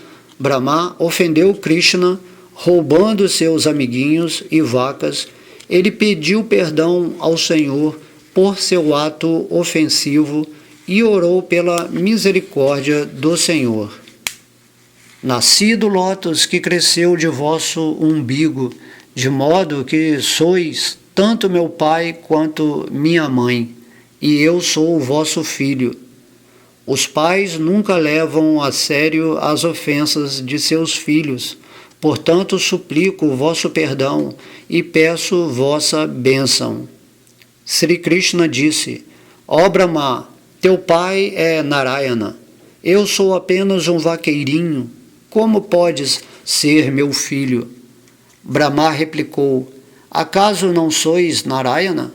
ofendeu Krishna, roubando seus amiguinhos e vacas, ele pediu perdão ao Senhor por seu ato ofensivo e orou pela misericórdia do Senhor. Nasci do lótus que cresceu de vosso umbigo, de modo que sois tanto meu pai quanto minha mãe, e eu sou o vosso filho. Os pais nunca levam a sério as ofensas de seus filhos, portanto suplico o vosso perdão e peço vossa bênção. Sri Krishna disse, ó Brahma, teu pai é Narayana, eu sou apenas um vaqueirinho, como podes ser meu filho? Brahma replicou, acaso não sois Narayana?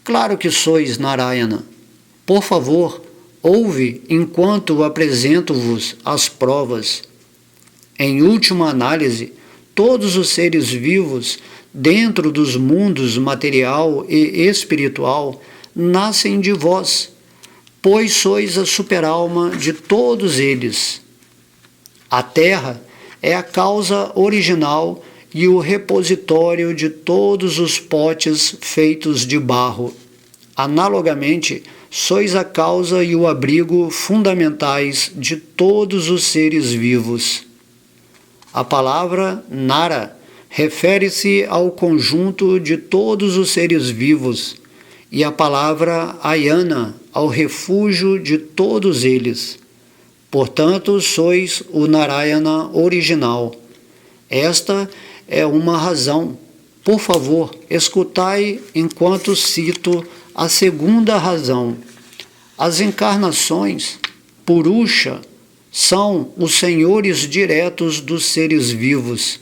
Claro que sois Narayana. Por favor, ouve enquanto apresento-vos as provas. Em última análise, todos os seres vivos, dentro dos mundos material e espiritual, nascem de vós. pois sois a superalma de todos eles. A terra é a causa original e o repositório de todos os potes feitos de barro. Analogamente, sois a causa e o abrigo fundamentais de todos os seres vivos. A palavra Nara refere-se ao conjunto de todos os seres vivos, e a palavra Ayana ao refúgio de todos eles. Portanto, sois o Narayana original. Esta é uma razão. Por favor, escutai enquanto cito a segunda razão. As encarnações, Purusha, são os senhores diretos dos seres vivos,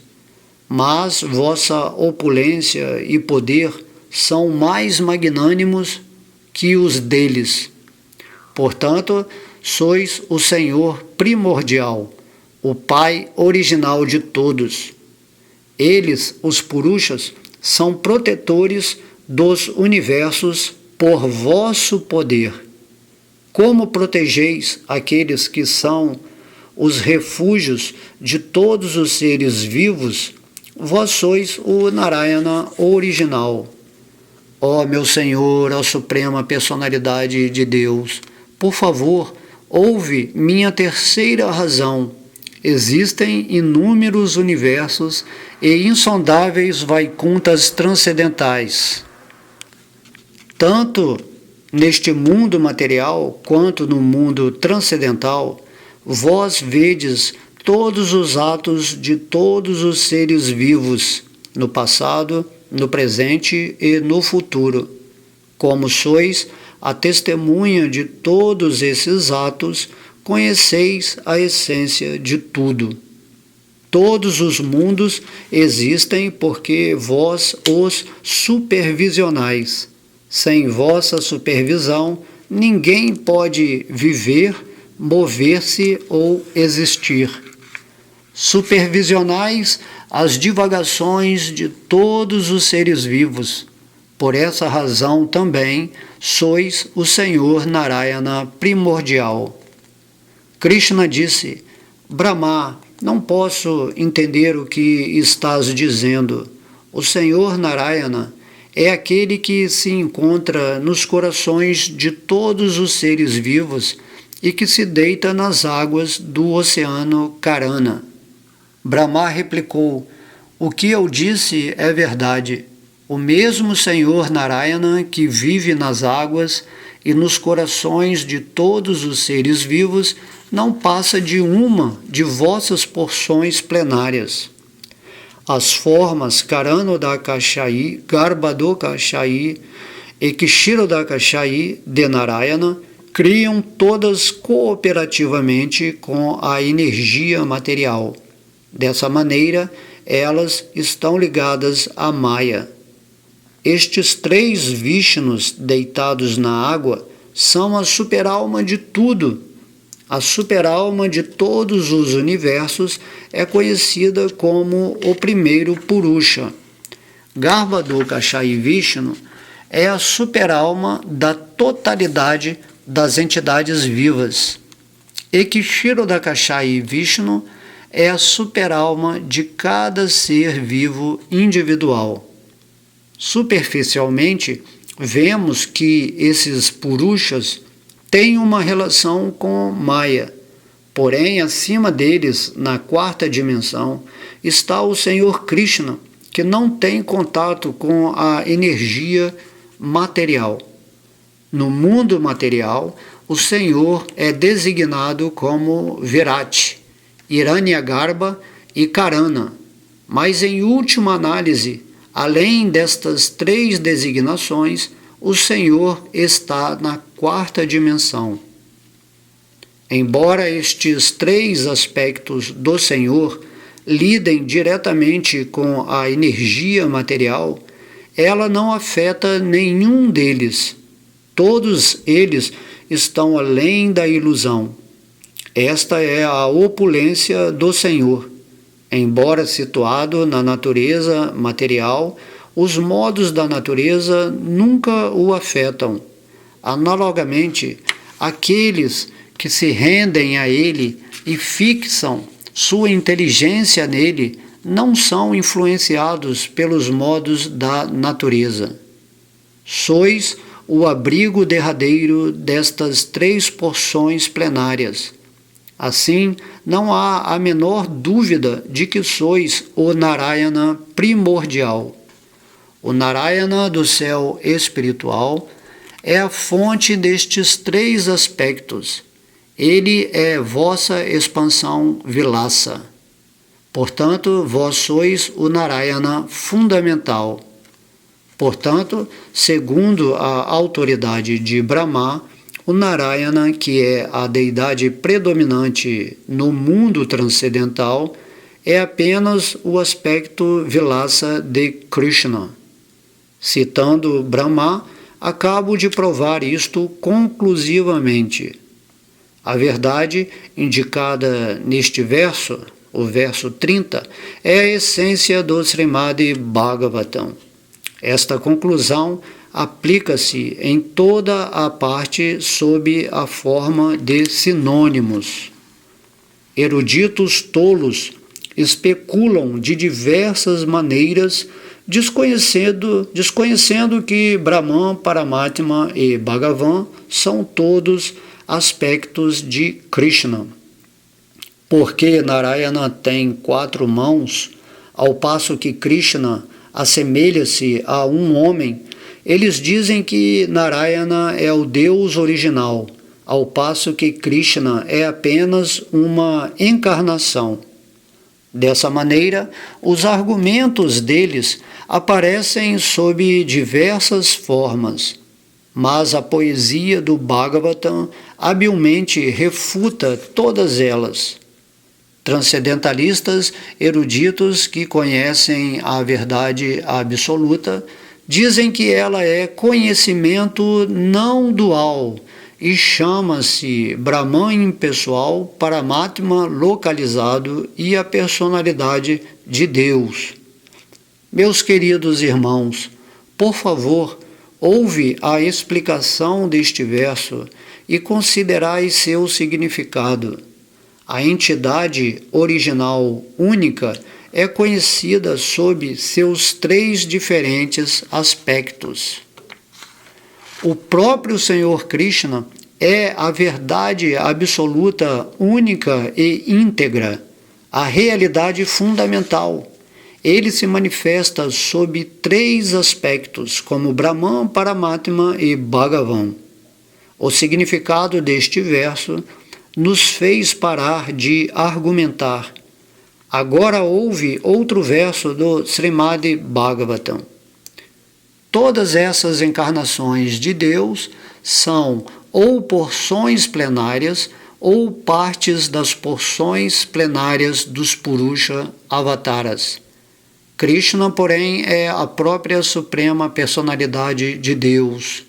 mas vossa opulência e poder são mais magnânimos que os deles. Portanto, sois o Senhor primordial, o Pai original de todos. Eles, os Purushas, são protetores dos universos por vosso poder. Como protegeis aqueles que são os refúgios de todos os seres vivos, vós sois o Narayana original. Ó meu Senhor, ó Suprema Personalidade de Deus, por favor, ouve minha terceira razão. Existem inúmeros universos e insondáveis Vaikunthas transcendentais. Tanto neste mundo material quanto no mundo transcendental, vós vedes todos os atos de todos os seres vivos, no passado, no presente e no futuro. Como sois a testemunha de todos esses atos, conheceis a essência de tudo. Todos os mundos existem porque vós os supervisionais. Sem vossa supervisão, ninguém pode viver, mover-se ou existir. Supervisionais as divagações de todos os seres vivos. Por essa razão também sois o Senhor Narayana primordial. Krishna disse: Brahma, não posso entender o que estás dizendo. O Senhor Narayana é aquele que se encontra nos corações de todos os seres vivos e que se deita nas águas do oceano Karana. Brahma replicou: o que eu disse é verdade. O mesmo Senhor Narayana que vive nas águas e nos corações de todos os seres vivos não passa de uma de vossas porções plenárias. As formas Karanodakashayi, Garbhodakashayi e Kshirodakashayi de Narayana criam todas cooperativamente com a energia material. Dessa maneira, elas estão ligadas à Maya. Estes três Vishnus deitados na água são a superalma de tudo. A superalma de todos os universos é conhecida como o primeiro Purusha. Garbhodakashayi Vishnu é a superalma da totalidade das entidades vivas. E Kshirodakashayi Vishnu é a superalma de cada ser vivo individual. Superficialmente, vemos que esses Purushas têm uma relação com Maya, porém, acima deles, na quarta dimensão, está o Senhor Krishna, que não tem contato com a energia material. No mundo material, o Senhor é designado como Virat, Hiranyagarbha e Karana, mas em última análise, além destas três designações, o Senhor está na quarta dimensão. Embora estes três aspectos do Senhor lidem diretamente com a energia material, ela não afeta nenhum deles. Todos eles estão além da ilusão. Esta é a opulência do Senhor. Embora situado na natureza material, os modos da natureza nunca o afetam. Analogamente, aqueles que se rendem a ele e fixam sua inteligência nele não são influenciados pelos modos da natureza. Sois o abrigo derradeiro destas 3 porções plenárias. Assim, não há a menor dúvida de que sois o Narayana primordial. O Narayana do céu espiritual é a fonte destes 3 aspectos. Ele é vossa expansão vilassa. Portanto, vós sois o Narayana fundamental. Portanto, segundo a autoridade de Brahma, o Narayana, que é a deidade predominante no mundo transcendental, é apenas o aspecto vilassa de Krishna. Citando Brahma, acabo de provar isto conclusivamente. A verdade indicada neste verso, o verso 30, é a essência do Srimad Bhagavatam. Esta conclusão aplica-se em toda a parte sob a forma de sinônimos. Eruditos tolos especulam de diversas maneiras, desconhecendo que Brahman, Paramatma e Bhagavan são todos aspectos de Krishna. Porque Narayana tem 4 mãos, ao passo que Krishna assemelha-se a um homem, eles dizem que Narayana é o Deus original, ao passo que Krishna é apenas uma encarnação. Dessa maneira, os argumentos deles aparecem sob diversas formas, mas a poesia do Bhagavatam habilmente refuta todas elas. Transcendentalistas eruditos que conhecem a verdade absoluta dizem que ela é conhecimento não dual e chama-se Brahman impessoal, Paramatma localizado e a personalidade de Deus. Meus queridos irmãos, por favor, ouve a explicação deste verso e considerai seu significado. A entidade original única é conhecida sob seus 3 diferentes aspectos. O próprio Senhor Krishna é a verdade absoluta, única e íntegra, a realidade fundamental. Ele se manifesta sob 3 aspectos, como Brahman, Paramatma e Bhagavan. O significado deste verso nos fez parar de argumentar. Agora ouve outro verso do Srimad Bhagavatam. Todas essas encarnações de Deus são ou porções plenárias ou partes das porções plenárias dos Purusha Avataras. Krishna, porém, é a própria suprema personalidade de Deus.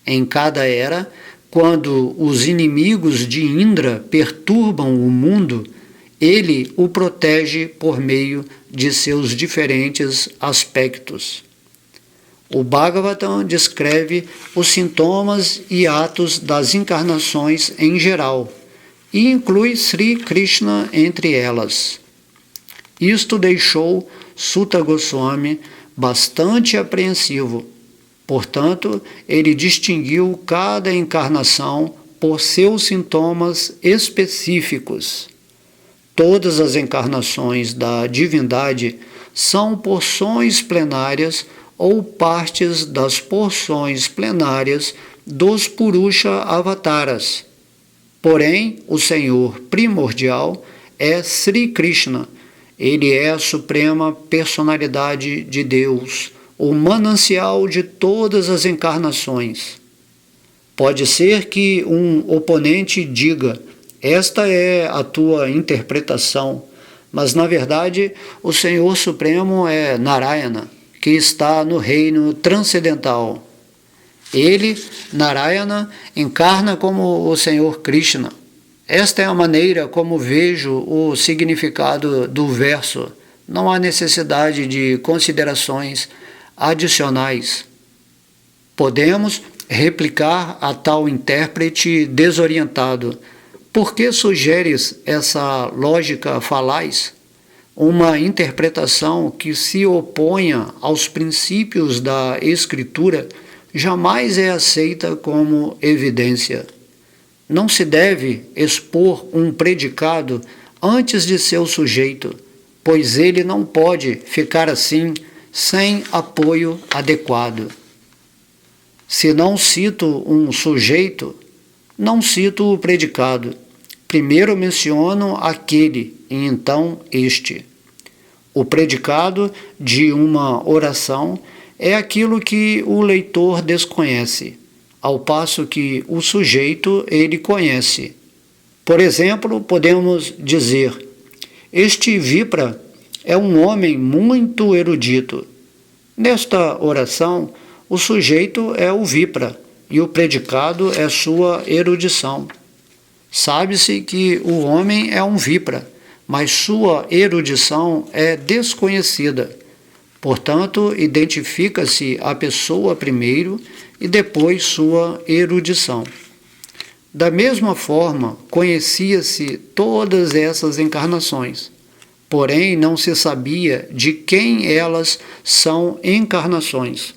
Em cada era, quando os inimigos de Indra perturbam o mundo, ele o protege por meio de seus diferentes aspectos. O Bhagavatam descreve os sintomas e atos das encarnações em geral e inclui Sri Krishna entre elas. Isto deixou Suta Goswami bastante apreensivo. Portanto, ele distinguiu cada encarnação por seus sintomas específicos. Todas as encarnações da divindade são porções plenárias ou partes das porções plenárias dos Purusha Avataras. Porém, o Senhor primordial é Sri Krishna. Ele é a suprema personalidade de Deus, o manancial de todas as encarnações. Pode ser que um oponente diga: esta é a tua interpretação, mas na verdade o Senhor Supremo é Narayana, que está no reino transcendental. Ele, Narayana, encarna como o Senhor Krishna. Esta é a maneira como vejo o significado do verso. Não há necessidade de considerações adicionais. Podemos replicar a tal intérprete desorientado: por que sugeres essa lógica falaz? Uma interpretação que se oponha aos princípios da Escritura jamais é aceita como evidência. Não se deve expor um predicado antes de seu sujeito, pois ele não pode ficar assim sem apoio adequado. Se não cito um sujeito, não cito o predicado. Primeiro menciono aquele e então este. O predicado de uma oração é aquilo que o leitor desconhece, ao passo que o sujeito ele conhece. Por exemplo, podemos dizer: este Vipra é um homem muito erudito. Nesta oração, o sujeito é o Vipra e o predicado é sua erudição. Sabe-se que o homem é um Vipra, mas sua erudição é desconhecida. Portanto, identifica-se a pessoa primeiro e depois sua erudição. Da mesma forma, conhecia-se todas essas encarnações, porém não se sabia de quem elas são encarnações.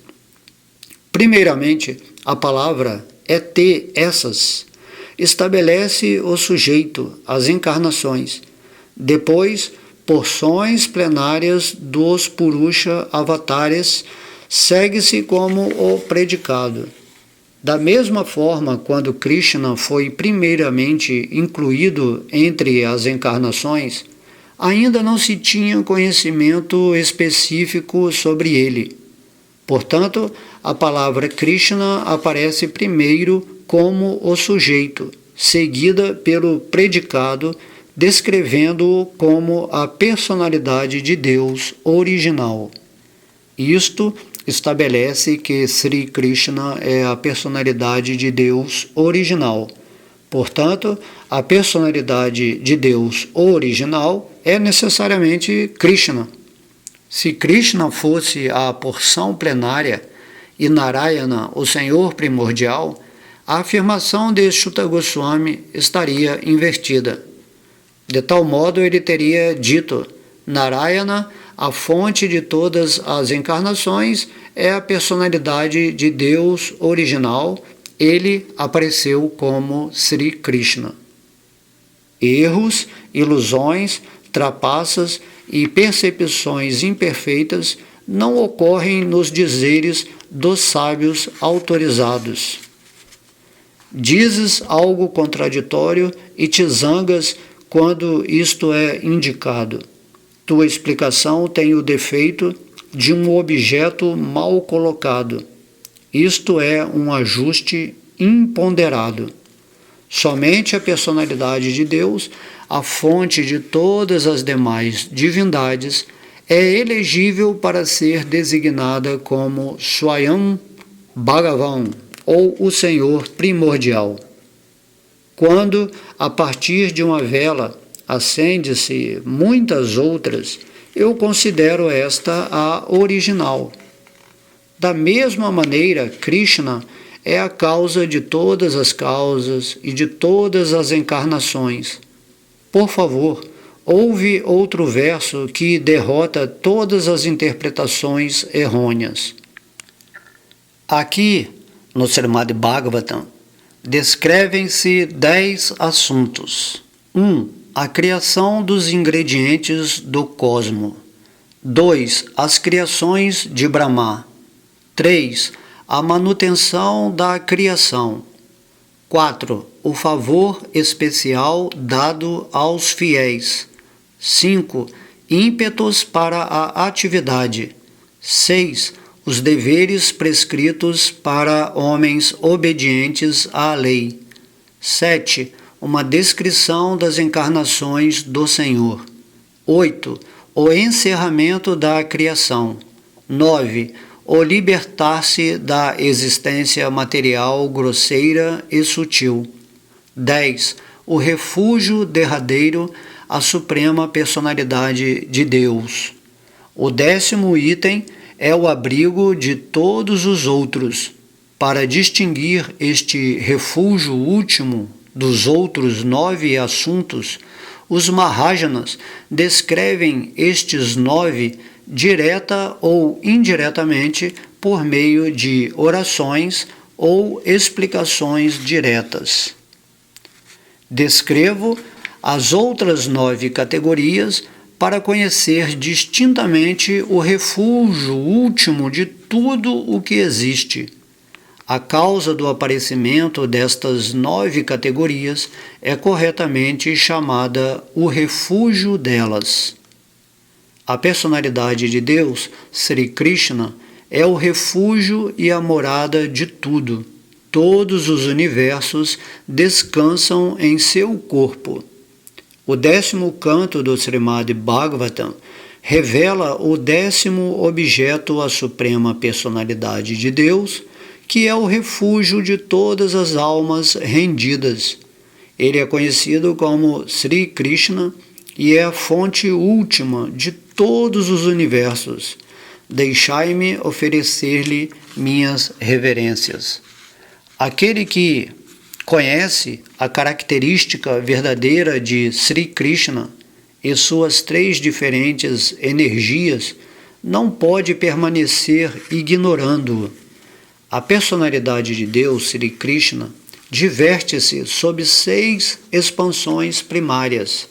Primeiramente, a palavra essas estabelece o sujeito, as encarnações. Depois, porções plenárias dos Purusha avatares segue-se como o predicado. Da mesma forma, quando Krishna foi primeiramente incluído entre as encarnações, ainda não se tinha conhecimento específico sobre ele. Portanto, a palavra Krishna aparece primeiro como o sujeito, seguida pelo predicado, descrevendo-o como a personalidade de Deus original. Isto estabelece que Sri Krishna é a personalidade de Deus original. Portanto, a personalidade de Deus original é necessariamente Krishna. Se Krishna fosse a porção plenária e Narayana o Senhor primordial, a afirmação de Achyuta Goswami estaria invertida. De tal modo, ele teria dito: Narayana, a fonte de todas as encarnações, é a personalidade de Deus original. Ele apareceu como Sri Krishna. Erros, ilusões, trapaças e percepções imperfeitas não ocorrem nos dizeres dos sábios autorizados. Dizes algo contraditório e te zangas quando isto é indicado. Tua explicação tem o defeito de um objeto mal colocado. Isto é um ajuste imponderado. Somente a personalidade de Deus, a fonte de todas as demais divindades, é elegível para ser designada como Swayam Bhagavan, ou o Senhor primordial. Quando, a partir de uma vela, acende-se muitas outras, eu considero esta a original. Da mesma maneira, Krishna é a causa de todas as causas e de todas as encarnações. Por favor, ouve outro verso que derrota todas as interpretações errôneas. Aqui, no Srimad Bhagavatam, descrevem-se 10 assuntos. 1. A criação dos ingredientes do cosmo. 2. As criações de Brahma. 3. A manutenção da criação. 4. O favor especial dado aos fiéis. 5. Ímpetos para a atividade. 6. Os deveres prescritos para homens obedientes à lei. 7. Uma descrição das encarnações do Senhor. 8. O encerramento da criação. 9. O libertar-se da existência material grosseira e sutil. 10. O refúgio derradeiro, a suprema personalidade de Deus. O 10º item é o abrigo de todos os outros. Para distinguir este refúgio último dos outros 9 assuntos, os Mahajanas descrevem estes 9 direta ou indiretamente por meio de orações ou explicações diretas. Descrevo as outras 9 categorias para conhecer distintamente o refúgio último de tudo o que existe. A causa do aparecimento destas 9 categorias é corretamente chamada o refúgio delas. A personalidade de Deus, Sri Krishna, é o refúgio e a morada de tudo. Todos os universos descansam em seu corpo. O 10º canto do Srimad Bhagavatam revela o 10º objeto à suprema personalidade de Deus, que é o refúgio de todas as almas rendidas. Ele é conhecido como Sri Krishna e é a fonte última de todos os universos. Deixai-me oferecer-lhe minhas reverências. Aquele que conhece a característica verdadeira de Sri Krishna e suas 3 diferentes energias não pode permanecer ignorando-o. A personalidade de Deus, Sri Krishna, diverte-se sob 6 expansões primárias.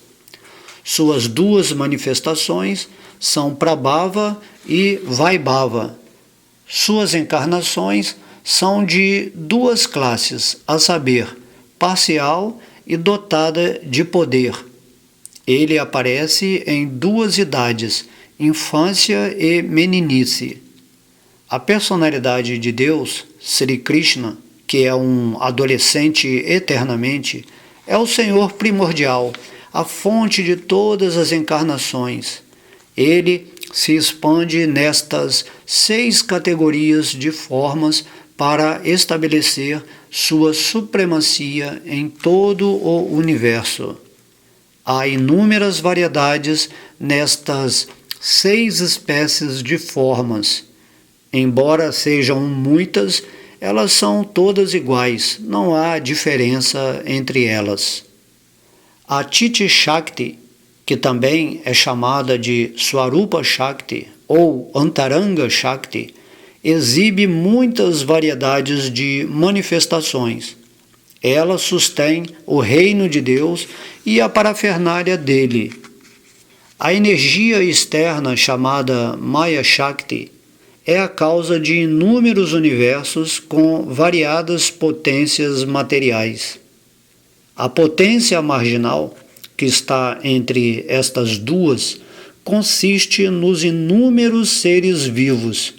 Suas 2 manifestações são Prabhava e Vaibhava. Suas encarnações são de 2 classes, a saber, parcial e dotada de poder. Ele aparece em 2 idades, infância e meninice. A personalidade de Deus, Sri Krishna, que é um adolescente eternamente, é o Senhor primordial, a fonte de todas as encarnações. Ele se expande nestas 6 categorias de formas para estabelecer sua supremacia em todo o universo. Há inúmeras variedades nestas 6 espécies de formas. Embora sejam muitas, elas são todas iguais, não há diferença entre elas. A Titi Shakti, que também é chamada de Swarupa Shakti ou Antaranga Shakti, exibe muitas variedades de manifestações. Ela sustém o reino de Deus e a parafernália dele. A energia externa chamada Maya Shakti é a causa de inúmeros universos com variadas potências materiais. A potência marginal, que está entre estas 2, consiste nos inúmeros seres vivos.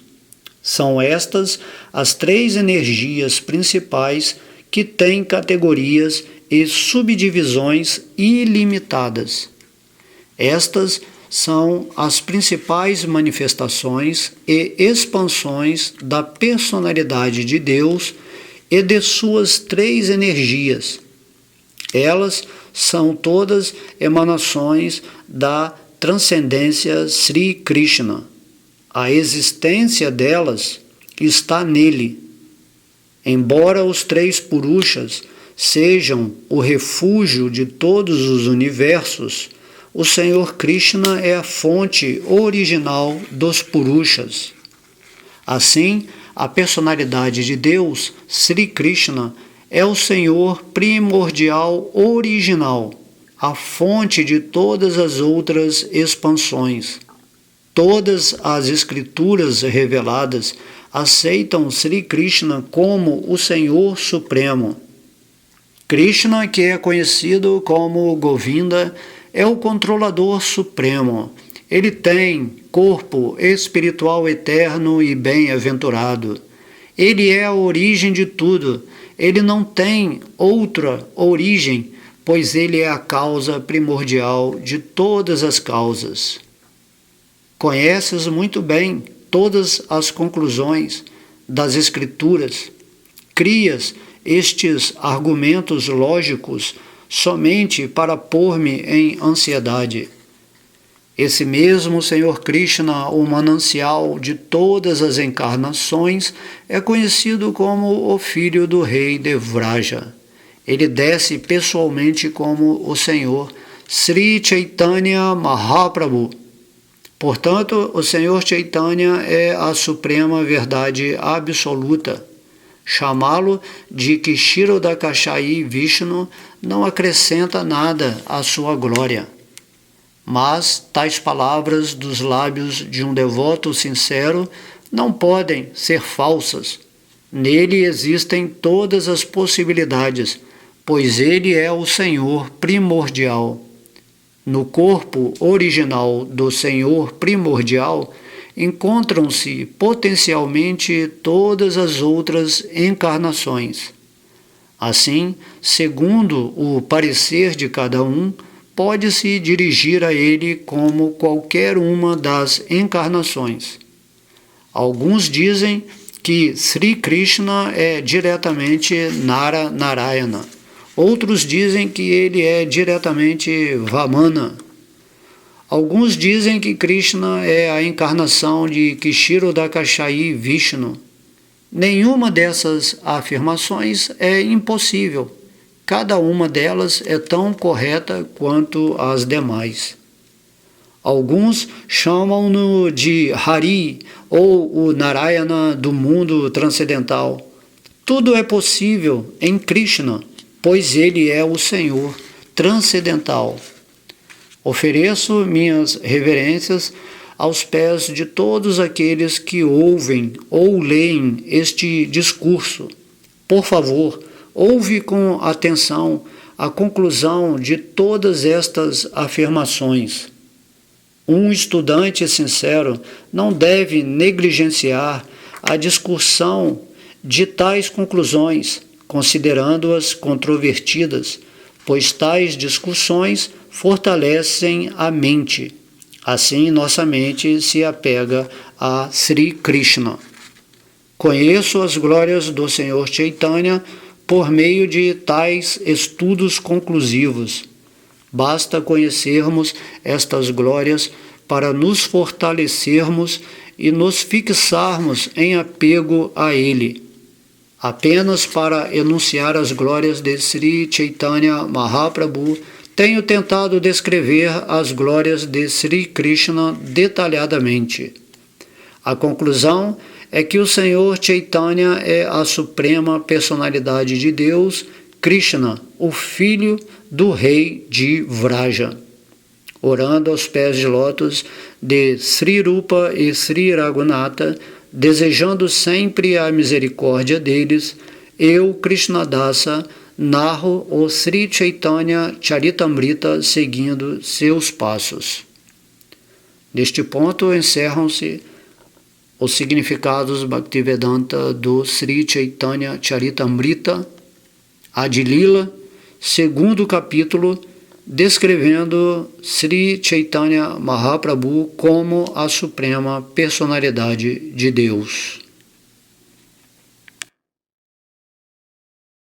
São estas as 3 energias principais que têm categorias e subdivisões ilimitadas. Estas são as principais manifestações e expansões da personalidade de Deus e de suas 3 energias. Elas são todas emanações da transcendência Sri Krishna. A existência delas está nele. Embora os 3 Purushas sejam o refúgio de todos os universos, o Senhor Krishna é a fonte original dos Purushas. Assim, a personalidade de Deus, Sri Krishna, é o Senhor primordial original, a fonte de todas as outras expansões. Todas as escrituras reveladas aceitam Sri Krishna como o Senhor Supremo. Krishna, que é conhecido como Govinda, é o controlador supremo. Ele tem corpo espiritual eterno e bem-aventurado. Ele é a origem de tudo. Ele não tem outra origem, pois ele é a causa primordial de todas as causas. Conheces muito bem todas as conclusões das Escrituras. Crias estes argumentos lógicos somente para pôr-me em ansiedade. Esse mesmo Senhor Krishna, o manancial de todas as encarnações, é conhecido como o filho do rei Devraja. Ele desce pessoalmente como o Senhor Sri Chaitanya Mahaprabhu. Portanto, o Senhor Chaitanya é a suprema verdade absoluta. Chamá-lo de Kshirodakashayi Vishnu não acrescenta nada à sua glória. Mas tais palavras dos lábios de um devoto sincero não podem ser falsas. Nele existem todas as possibilidades, pois ele é o Senhor primordial. No corpo original do Senhor primordial encontram-se potencialmente todas as outras encarnações. Assim, segundo o parecer de cada um, pode-se dirigir a ele como qualquer uma das encarnações. Alguns dizem que Sri Krishna é diretamente Nara Narayana. Outros dizem que ele é diretamente Vamana. Alguns dizem que Krishna é a encarnação de Kshirodakashayi Vishnu. Nenhuma dessas afirmações é impossível. Cada uma delas é tão correta quanto as demais. Alguns chamam-no de Hari ou o Narayana do mundo transcendental. Tudo é possível em Krishna, pois ele é o Senhor transcendental. Ofereço minhas reverências aos pés de todos aqueles que ouvem ou leem este discurso. Por favor, ouve com atenção a conclusão de todas estas afirmações. Um estudante sincero não deve negligenciar a discussão de tais conclusões, considerando-as controvertidas, pois tais discussões fortalecem a mente. Assim, nossa mente se apega a Sri Krishna. Conheço as glórias do Senhor Chaitanya por meio de tais estudos conclusivos. Basta conhecermos estas glórias para nos fortalecermos e nos fixarmos em apego a Ele. Apenas para enunciar as glórias de Sri Chaitanya Mahaprabhu, tenho tentado descrever as glórias de Sri Krishna detalhadamente. A conclusão é que o Senhor Chaitanya é a suprema personalidade de Deus, Krishna, o filho do rei de Vraja. Orando aos pés de lótus de Sri Rupa e Sri Raghunatha, desejando sempre a misericórdia deles, eu, Krishnadasa, narro o Sri Chaitanya Charitamrita seguindo seus passos. Neste ponto encerram-se os significados Bhaktivedanta do Sri Chaitanya Charitamrita, Adilila, segundo capítulo, descrevendo Sri Chaitanya Mahaprabhu como a suprema personalidade de Deus.